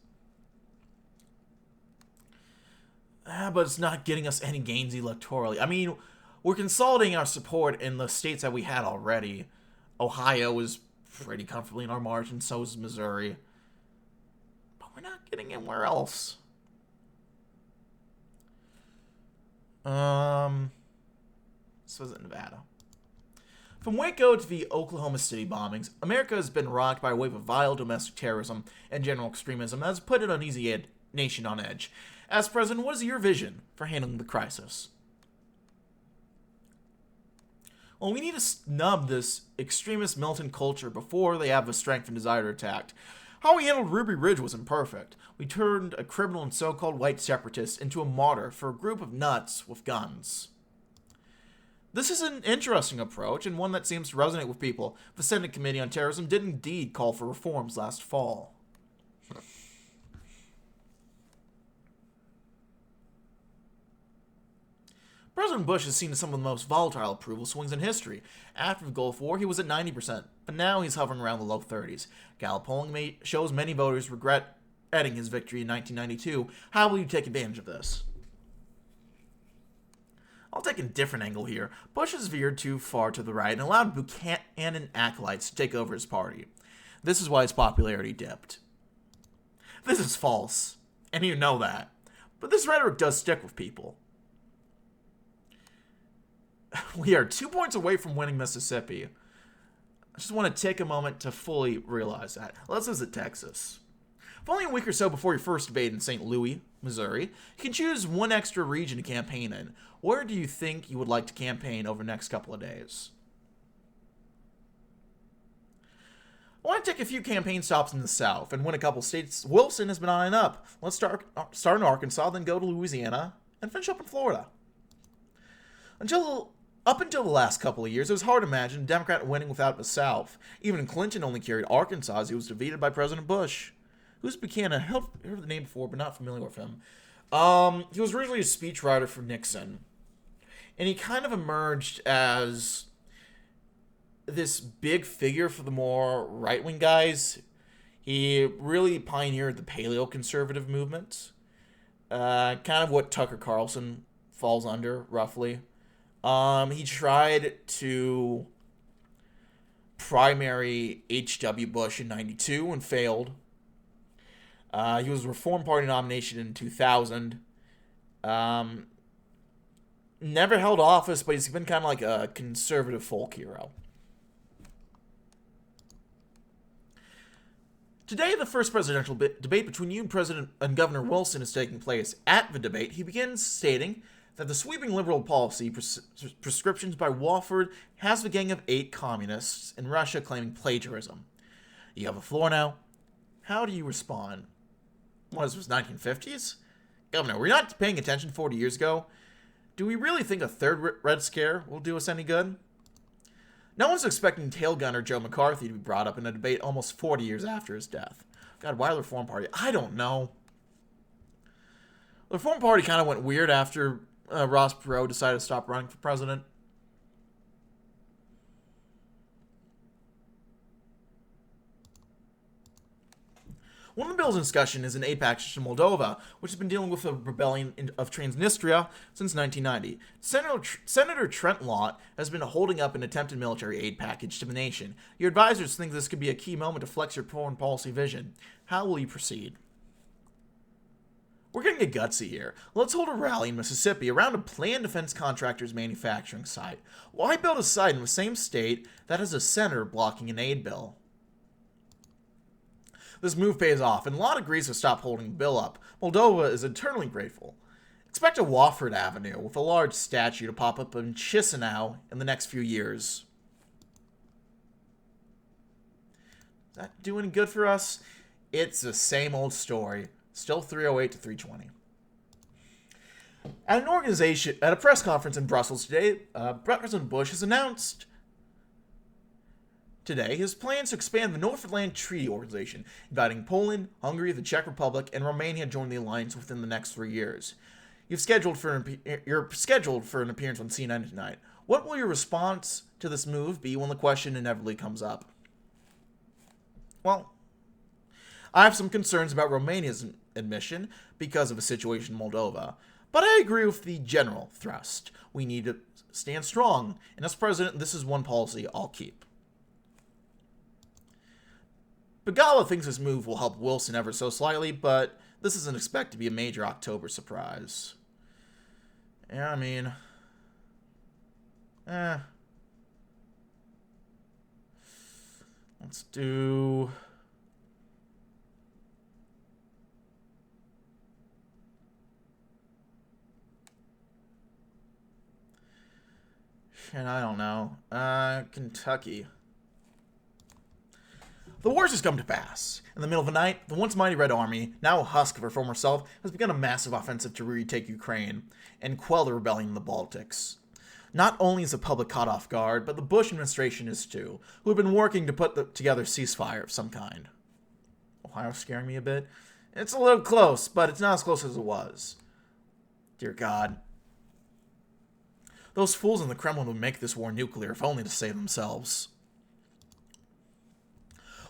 But it's not getting us any gains electorally. I mean, we're consolidating our support in the states that we had already. Ohio is pretty comfortably in our margin, so is Missouri. But we're not getting anywhere else. So is it Nevada? From Waco to the Oklahoma City bombings, America has been rocked by a wave of vile domestic terrorism and general extremism that has put an uneasy nation on edge. As president, what is your vision for handling the crisis? Well, we need to snub this extremist militant culture before they have the strength and desire to attack. How we handled Ruby Ridge was imperfect. We turned a criminal and so-called white separatist into a martyr for a group of nuts with guns. This is an interesting approach, and one that seems to resonate with people. The Senate Committee on Terrorism did indeed call for reforms last fall. President Bush has seen some of the most volatile approval swings in history. After the Gulf War, he was at 90%, but now he's hovering around the low 30s. Gallup polling shows many voters regretting his victory in 1992. How will you take advantage of this? I'll take a different angle here. Bush has veered too far to the right and allowed Buchanan acolytes to take over his party. This is why his popularity dipped. This is false, and you know that. But this rhetoric does stick with people. We are 2 points away from winning Mississippi. I just want to take a moment to fully realize that. Let's visit Texas. If only a week or so before your first debate in St. Louis, Missouri, you can choose one extra region to campaign in. Where do you think you would like to campaign over the next couple of days? I want to take a few campaign stops in the South and win a couple states Wilson has been eyeing up. Let's start in Arkansas, then go to Louisiana, and finish up in Florida. Up until the last couple of years, it was hard to imagine a Democrat winning without the South. Even Clinton only carried Arkansas as he was defeated by President Bush. Who's Buchanan? I've heard the name before, but not familiar with him. He was originally a speechwriter for Nixon. And he kind of emerged as this big figure for the more right-wing guys. He really pioneered the paleo-conservative movement. Kind of what Tucker Carlson falls under, roughly. He tried to primary H.W. Bush in 92 and failed. He was a Reform Party nomination in 2000. Never held office, but he's been kind of like a conservative folk hero. Today, the first presidential debate between you and President and Governor Wilson is taking place. At the debate, he begins stating that the sweeping liberal policy prescriptions by Wofford has the gang of 8 communists in Russia claiming plagiarism. You have the floor now. How do you respond? What is this, 1950s? Governor, were you not paying attention 40 years ago? Do we really think a third Red Scare will do us any good? No one's expecting tail gunner Joe McCarthy to be brought up in a debate almost 40 years after his death. God, why the Reform Party? I don't know. The Reform Party kind of went weird after Ross Perot decided to stop running for president. One of the bills in discussion is an aid package to Moldova, which has been dealing with the rebellion of Transnistria since 1990. Senator Trent Lott has been holding up an attempted military aid package to the nation. Your advisors think this could be a key moment to flex your foreign policy vision. How will you proceed? We're getting gutsy here. Let's hold a rally in Mississippi around a planned defense contractor's manufacturing site. Why build a site in the same state that has a senator blocking an aid bill? This move pays off, and Lott agrees to stop holding the bill up. Moldova is eternally grateful. Expect a Wofford Avenue with a large statue to pop up in Chisinau in the next few years. Does that do any good for us? It's the same old story. Still 308 to 320. At a press conference in Brussels today, President Bush has announced today his plans to expand the North Atlantic Treaty Organization, inviting Poland, Hungary, the Czech Republic, and Romania to join the alliance within the next 3 years. You're scheduled for an appearance on CNN tonight. What will your response to this move be when the question inevitably comes up? Well, I have some concerns about Romania's admission because of the situation in Moldova, but I agree with the general thrust. We need to stand strong, and as president, this is one policy I'll keep. Begala thinks this move will help Wilson ever so slightly, but this isn't expected to be a major October surprise. Yeah, I mean... Let's do... Shit, I don't know. Kentucky. The worst has come to pass. In the middle of the night, the once mighty Red Army, now a husk of her former self, has begun a massive offensive to retake Ukraine and quell the rebellion in the Baltics. Not only is the public caught off guard, but the Bush administration is too, who have been working to put together a ceasefire of some kind. Ohio's scaring me a bit. It's a little close, but it's not as close as it was. Dear God. Those fools in the Kremlin would make this war nuclear, if only to save themselves.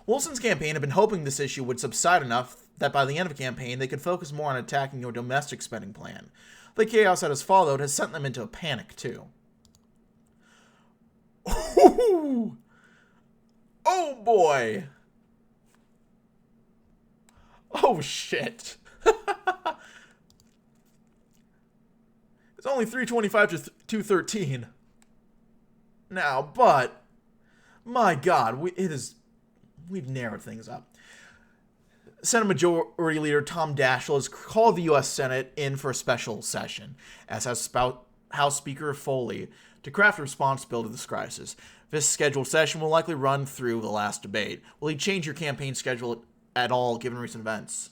Wilson's campaign had been hoping this issue would subside enough that by the end of the campaign they could focus more on attacking your domestic spending plan. The chaos that has followed has sent them into a panic, too. Oh boy! Oh shit! It's only 325 to 213 now, but my God, we've narrowed things up. Senate Majority Leader Tom Daschle has called the U.S. Senate in for a special session, as has House Speaker Foley, to craft a response bill to this crisis. This scheduled session will likely run through the last debate. Will he change your campaign schedule at all, given recent events?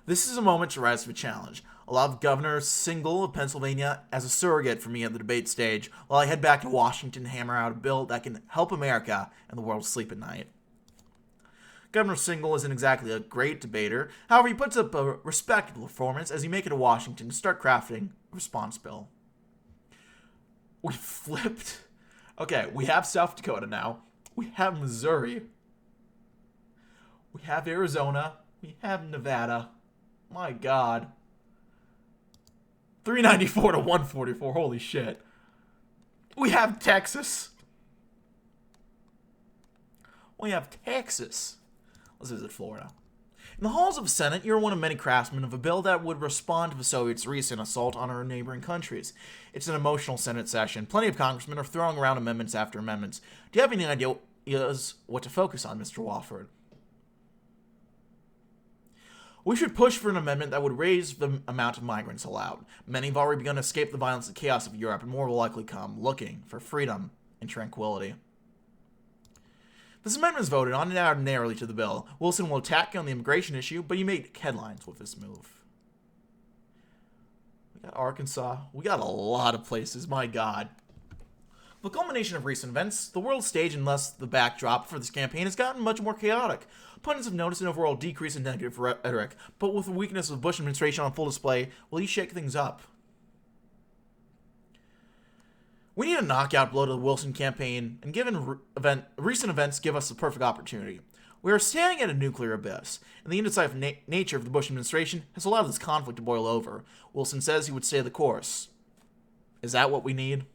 This is a moment to rise to a challenge. I'll have Governor Singal of Pennsylvania as a surrogate for me at the debate stage, while I head back to Washington to hammer out a bill that can help America and the world sleep at night. Governor Singal isn't exactly a great debater. However, he puts up a respectable performance as he make it to Washington to start crafting a response bill. We flipped. Okay, we have South Dakota now. We have Missouri. We have Arizona. We have Nevada. My God. 394 to 144. Holy shit. We have Texas. We have Texas. Let's visit Florida. In the halls of the Senate, you're one of many craftsmen of a bill that would respond to the Soviets' recent assault on our neighboring countries. It's an emotional Senate session. Plenty of congressmen are throwing around amendments after amendments. Do you have any ideas what to focus on, Mr. Wofford? We should push for an amendment that would raise the amount of migrants allowed. Many have already begun to escape the violence and chaos of Europe, and more will likely come, looking for freedom and tranquility. This amendment is voted on and added narrowly to the bill. Wilson will attack you on the immigration issue, but you made headlines with this move. We got Arkansas. We got a lot of places, my God. The culmination of recent events, the world stage and thus the backdrop for this campaign has gotten much more chaotic. Pundits have noticed an overall decrease in negative rhetoric, but with the weakness of the Bush administration on full display, will he shake things up? We need a knockout blow to the Wilson campaign, and given recent events give us the perfect opportunity. We are standing at a nuclear abyss, and the indecisive nature of the Bush administration has allowed this conflict to boil over. Wilson says he would stay the course. Is that what we need?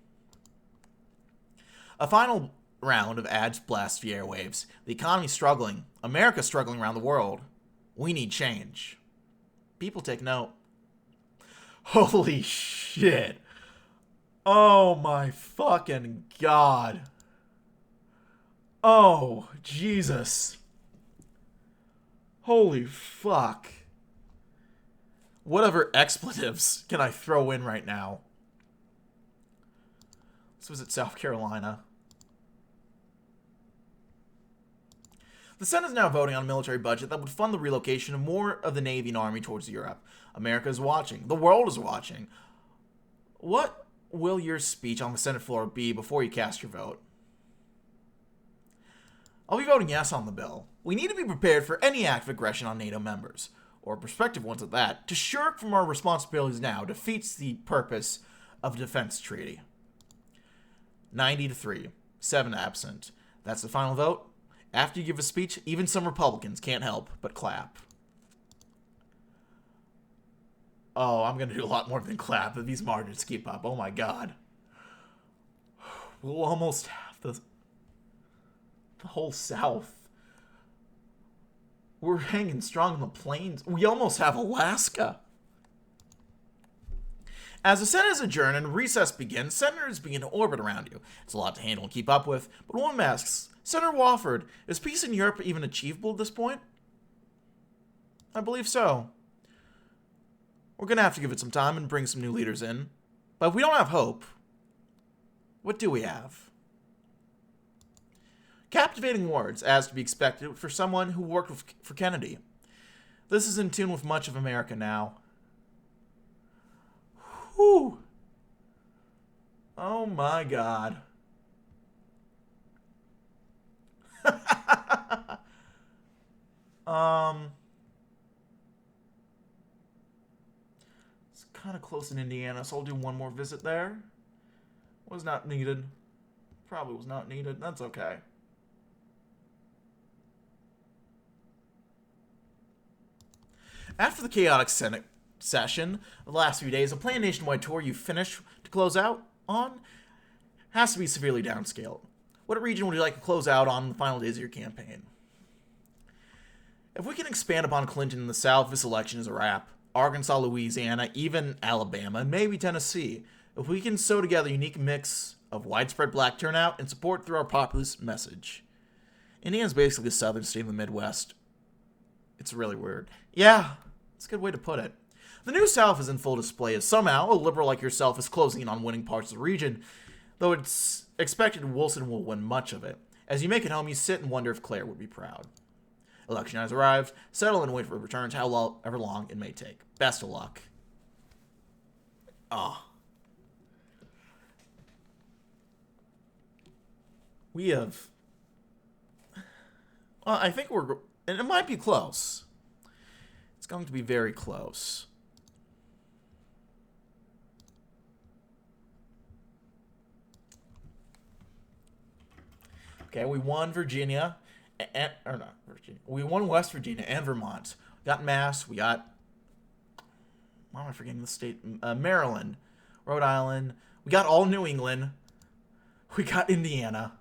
A final round of ads blast the airwaves. The economy's struggling. America's struggling around the world. We need change. People take note. Holy shit. Oh my fucking God. Oh, Jesus. Holy fuck. Whatever expletives can I throw in right now? Let's visit South Carolina. The Senate is now voting on a military budget that would fund the relocation of more of the Navy and Army towards Europe. America is watching. The world is watching. What will your speech on the Senate floor be before you cast your vote? I'll be voting yes on the bill. We need to be prepared for any act of aggression on NATO members, or prospective ones at that. To shirk from our responsibilities now defeats the purpose of a defense treaty. 90 to 3, 7 absent. That's the final vote. After you give a speech, even some Republicans can't help but clap. Oh, I'm going to do a lot more than clap if these margins keep up. Oh my God. We'll almost have the whole South. We're hanging strong in the plains. We almost have Alaska. As the Senate is adjourned and recess begins, senators begin to orbit around you. It's a lot to handle and keep up with, but one asks, Senator Wofford, is peace in Europe even achievable at this point? I believe so. We're going to have to give it some time and bring some new leaders in. But if we don't have hope, what do we have? Captivating words, as to be expected for someone who worked for Kennedy. This is in tune with much of America now. Whew. Oh my God. It's kind of close in Indiana, so I'll do one more visit there. Was not needed. Probably was not needed. That's okay. After the chaotic Senate session, the last few days, a planned nationwide tour you finish to close out on has to be severely downscaled. What region would you like to close out on the final days of your campaign? If we can expand upon Clinton in the South, this election is a wrap. Arkansas, Louisiana, even Alabama, and maybe Tennessee. If we can sew together a unique mix of widespread black turnout and support through our populist message. Indiana's basically a southern state in the Midwest. It's really weird. Yeah, it's a good way to put it. The New South is in full display as somehow a liberal like yourself is closing in on winning parts of the region, though it's expected Wilson will win much of it. As you make it home, you sit and wonder if Claire would be proud. Election has arrived. Settle and wait for returns, however long it may take. Best of luck. We have... Well, I think we're... And it might be close. It's going to be very close. Okay, we won Virginia, or not Virginia. We won West Virginia and Vermont. We got Mass. We got, why am I forgetting the state? Maryland, Rhode Island. We got all New England. We got Indiana.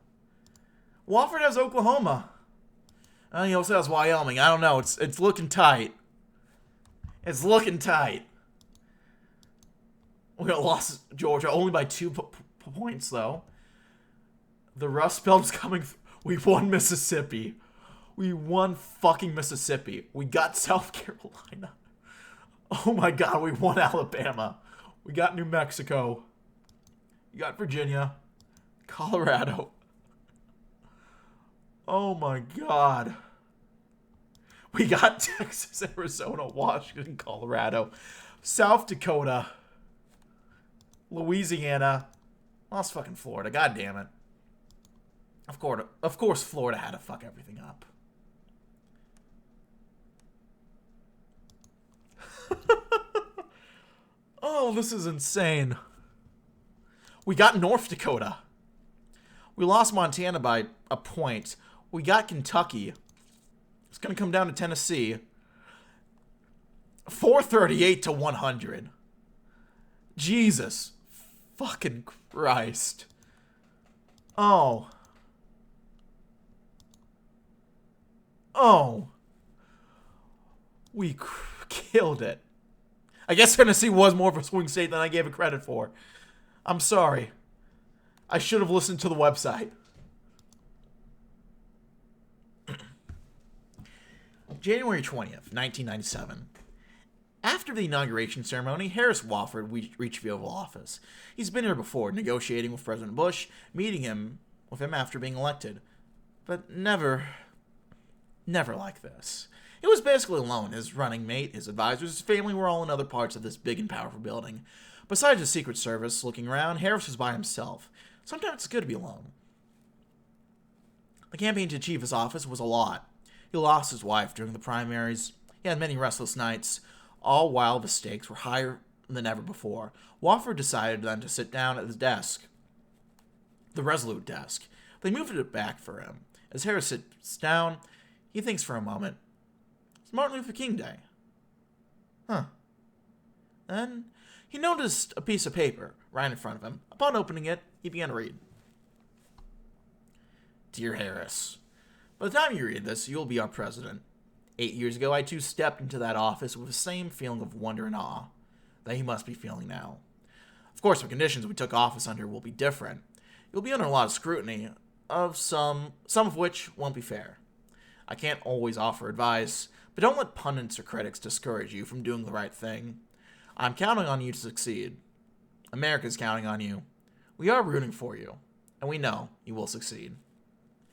Wofford has Oklahoma. He also has Wyoming. I don't know. It's looking tight. It's looking tight. We got lost Georgia only by 2 points though. The Rust Belt's coming. We won Mississippi. We won fucking Mississippi. We got South Carolina. Oh my God, we won Alabama. We got New Mexico. We got Virginia. Colorado. Oh my God. We got Texas, Arizona, Washington, Colorado, South Dakota, Louisiana. Lost fucking Florida. God damn it. Of course, Florida had to fuck everything up. Oh, this is insane. We got North Dakota. We lost Montana by a point. We got Kentucky. It's going to come down to Tennessee. 438 to 100. Jesus fucking Christ. Oh. We killed it. I guess Tennessee was more of a swing state than I gave it credit for. I'm sorry. I should have listened to the website. January 20th, 1997. After the inauguration ceremony, Harris Wofford reached the Oval Office. He's been here before, negotiating with President Bush, meeting with him after being elected. But never like this. He was basically alone. His running mate, his advisors, his family were all in other parts of this big and powerful building. Besides the Secret Service looking around, Harris was by himself. Sometimes it's good to be alone. The campaign to achieve his office was a lot. He lost his wife during the primaries. He had many restless nights, all while the stakes were higher than ever before. Wofford decided then to sit down at his desk, the Resolute desk. They moved it back for him. As Harris sits down, he thinks for a moment. It's Martin Luther King Day. Huh. Then he noticed a piece of paper right in front of him. Upon opening it, he began to read. Dear Harris, by the time you read this, you'll be our president. 8 years ago, I too stepped into that office with the same feeling of wonder and awe that he must be feeling now. Of course, the conditions we took office under will be different. You'll be under a lot of scrutiny, of some of which won't be fair. I can't always offer advice, but don't let pundits or critics discourage you from doing the right thing. I'm counting on you to succeed. America's counting on you. We are rooting for you, and we know you will succeed.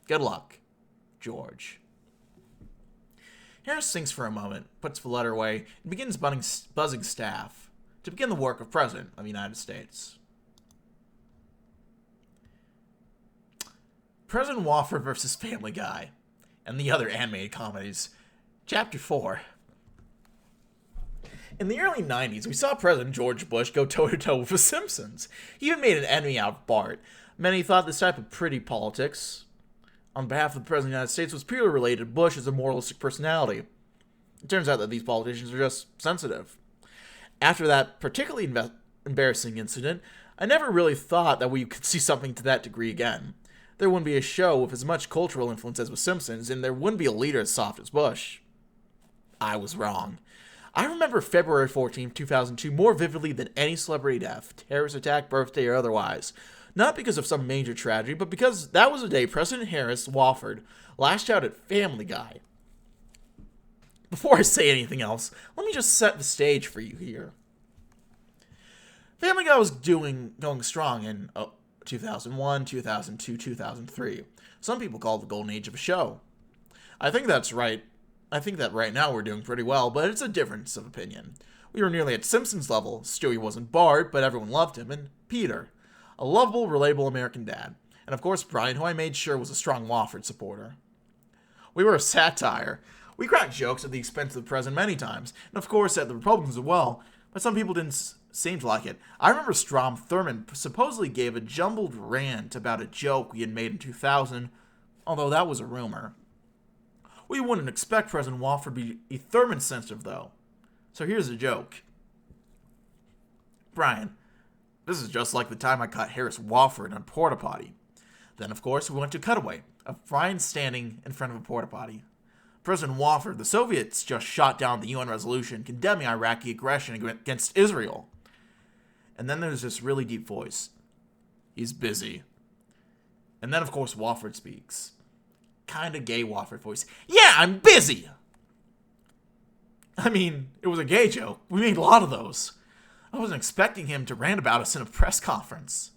Good luck, George. Harris thinks for a moment, puts the letter away, and begins buzzing staff to begin the work of President of the United States. President Wofford vs. Family Guy and the other animated comedies. Chapter 4. In the early 90s, we saw President George Bush go toe-to-toe with The Simpsons. He even made an enemy out of Bart. Many thought this type of pretty politics on behalf of the President of the United States was purely related to Bush as a moralistic personality. It turns out that these politicians are just sensitive. After that particularly embarrassing incident, I never really thought that we could see something to that degree again. There wouldn't be a show with as much cultural influence as The Simpsons, and there wouldn't be a leader as soft as Bush. I was wrong. I remember February 14, 2002 more vividly than any celebrity death, terrorist attack, birthday, or otherwise. Not because of some major tragedy, but because that was the day President Harris Wofford lashed out at Family Guy. Before I say anything else, let me just set the stage for you here. Family Guy was going strong in 2001, 2002, 2003. Some people call it the golden age of a show. I think that's right. I think that right now we're doing pretty well, but it's a difference of opinion. We were nearly at Simpsons level. Stewie wasn't Bart, but everyone loved him, and Peter, a lovable, relatable American dad. And of course, Brian, who I made sure was a strong Wofford supporter. We were a satire. We cracked jokes at the expense of the president many times, and of course at the Republicans as well, but some people didn't seem to like it. I remember Strom Thurmond supposedly gave a jumbled rant about a joke we had made in 2000, although that was a rumor. We wouldn't expect President Wofford to be Thurmond sensitive, though. So here's a joke. Brian, this is just like the time I caught Harris Wofford on porta potty. Then, of course, we went to cutaway of Brian standing in front of a porta potty. President Wofford, the Soviets just shot down the UN resolution condemning Iraqi aggression against Israel. And then there's this really deep voice. He's busy. And then, of course, Wofford speaks. Kind of gay Wofford voice. Yeah, I'm busy! I mean, it was a gay joke. We made a lot of those. I wasn't expecting him to rant about us in a press conference.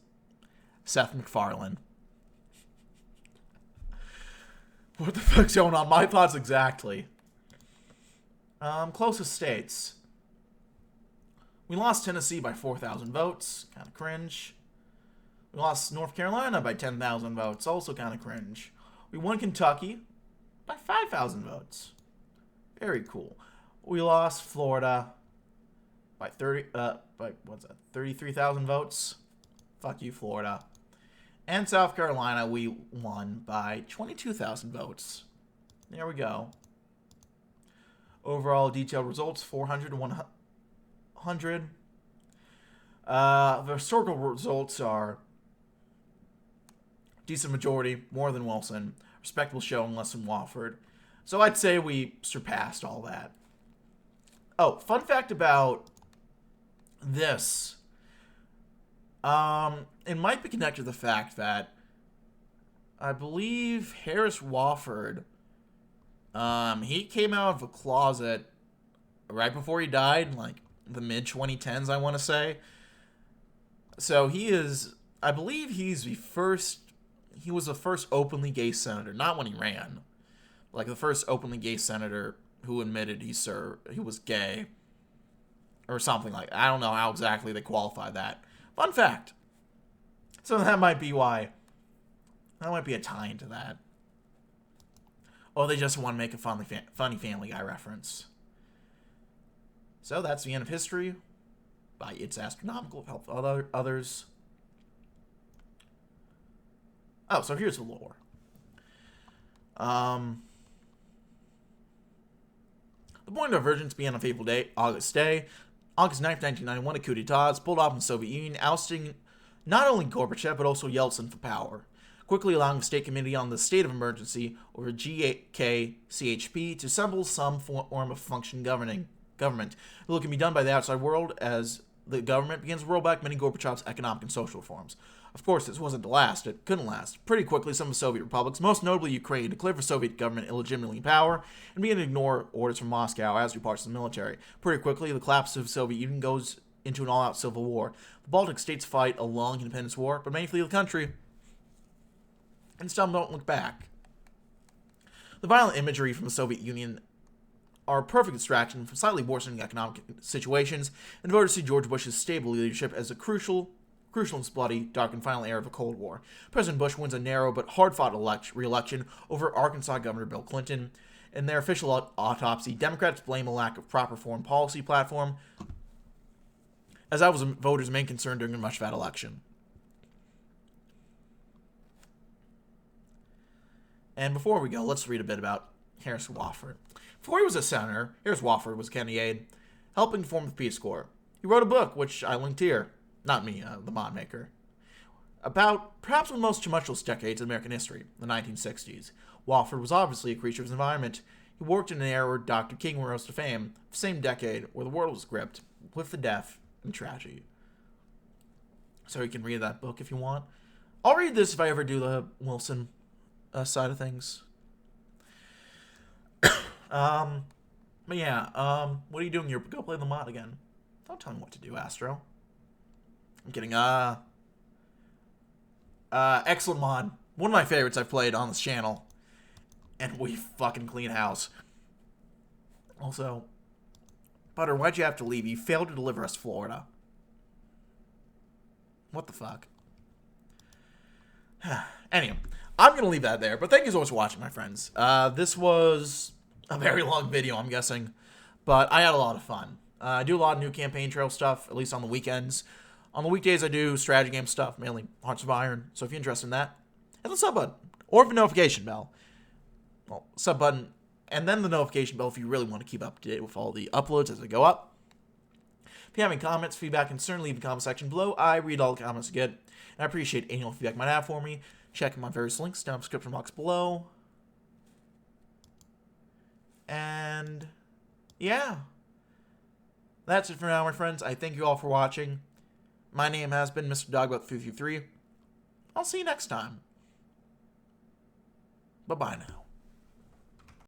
Seth MacFarlane. What the fuck's going on? My thoughts exactly. Closest states. We lost Tennessee by 4,000 votes. Kind of cringe. We lost North Carolina by 10,000 votes. Also kind of cringe. We won Kentucky by 5,000 votes. Very cool. We lost Florida by 33,000 votes. Fuck you, Florida. And South Carolina, we won by 22,000 votes. There we go. Overall detailed results, 400 to 100. The historical results are decent majority, more than Wilson. Respectable showing, less than Wofford. So I'd say we surpassed all that. Oh, fun fact about this. It might be connected to the fact that I believe Harris Wofford, he came out of a closet right before he died, like the mid-2010s, I want to say. So he is, I believe he was the first openly gay senator, not when he ran, like the first openly gay senator who admitted he was gay, or something like that. I don't know how exactly they qualify that. Fun fact. So that might be why. That might be a tie into that. Or they just want to make a funny Family Guy reference. So that's the end of history. By It's Astronomical, help others. Oh, so here's the lore. The point of divergence began on fateful day, August 9th, 1991, a coup d'etat is pulled off in the Soviet Union, ousting not only Gorbachev, but also Yeltsin for power. quickly allowing the State Committee on the State of Emergency, or GKCHP, to assemble some form of functioning government. It can be done by the outside world as the government begins to roll back many Gorbachev's economic and social reforms. Of course, this wasn't to last. It couldn't last. Pretty quickly, some of the Soviet republics, most notably Ukraine, declared the Soviet government illegitimately in power and began to ignore orders from Moscow, as do parts of the military. Pretty quickly, the collapse of the Soviet Union goes into an all-out civil war. The Baltic states fight a long independence war, but many flee the country, and some don't look back. The violent imagery from the Soviet Union are a perfect distraction from slightly worsening economic situations, and voters see George Bush's stable leadership as a crucial and bloody, dark, and final era of the Cold War. President Bush wins a narrow but hard-fought re-election over Arkansas Governor Bill Clinton. In their official autopsy, Democrats blame a lack of proper foreign policy platform, as that was voters' main concern during the much of that election. And before we go, let's read a bit about Harris Wofford. Before he was a senator, Harris Wofford was a Kennedy aide, helping form the Peace Corps. He wrote a book, which I linked here. Not me, the mod maker. About perhaps one of the most tumultuous decades in American history, the 1960s. Wofford was obviously a creature of his environment. He worked in an era where Dr. King rose to fame, the same decade where the world was gripped with the death and tragedy. So you can read that book if you want. I'll read this if I ever do the Wilson side of things. But yeah, what are you doing? Go play the mod again. Don't tell me what to do, Astro. I'm kidding. Excellent mod. One of my favorites I've played on this channel. And we fucking clean house. Also, Butter, why'd you have to leave? You failed to deliver us Florida. What the fuck? Anyway, I'm going to leave that there. But thank you so much for watching, my friends. This was a very long video, I'm guessing. But I had a lot of fun. I do a lot of new campaign trail stuff, at least on the weekends. On the weekdays, I do strategy game stuff, mainly Hearts of Iron. So if you're interested in that, hit the sub button. Or the notification bell. Well, sub button, and then the notification bell if you really want to keep up to date with all the uploads as they go up. If you have any comments, feedback, and certainly leave in the comment section below. I read all the comments again, and I appreciate any feedback you might have for me. Check my various links down in the description box below. And yeah, that's it for now, my friends. I thank you all for watching. My name has been Mr. Dogbot333. I'll see you next time. Bye-bye now.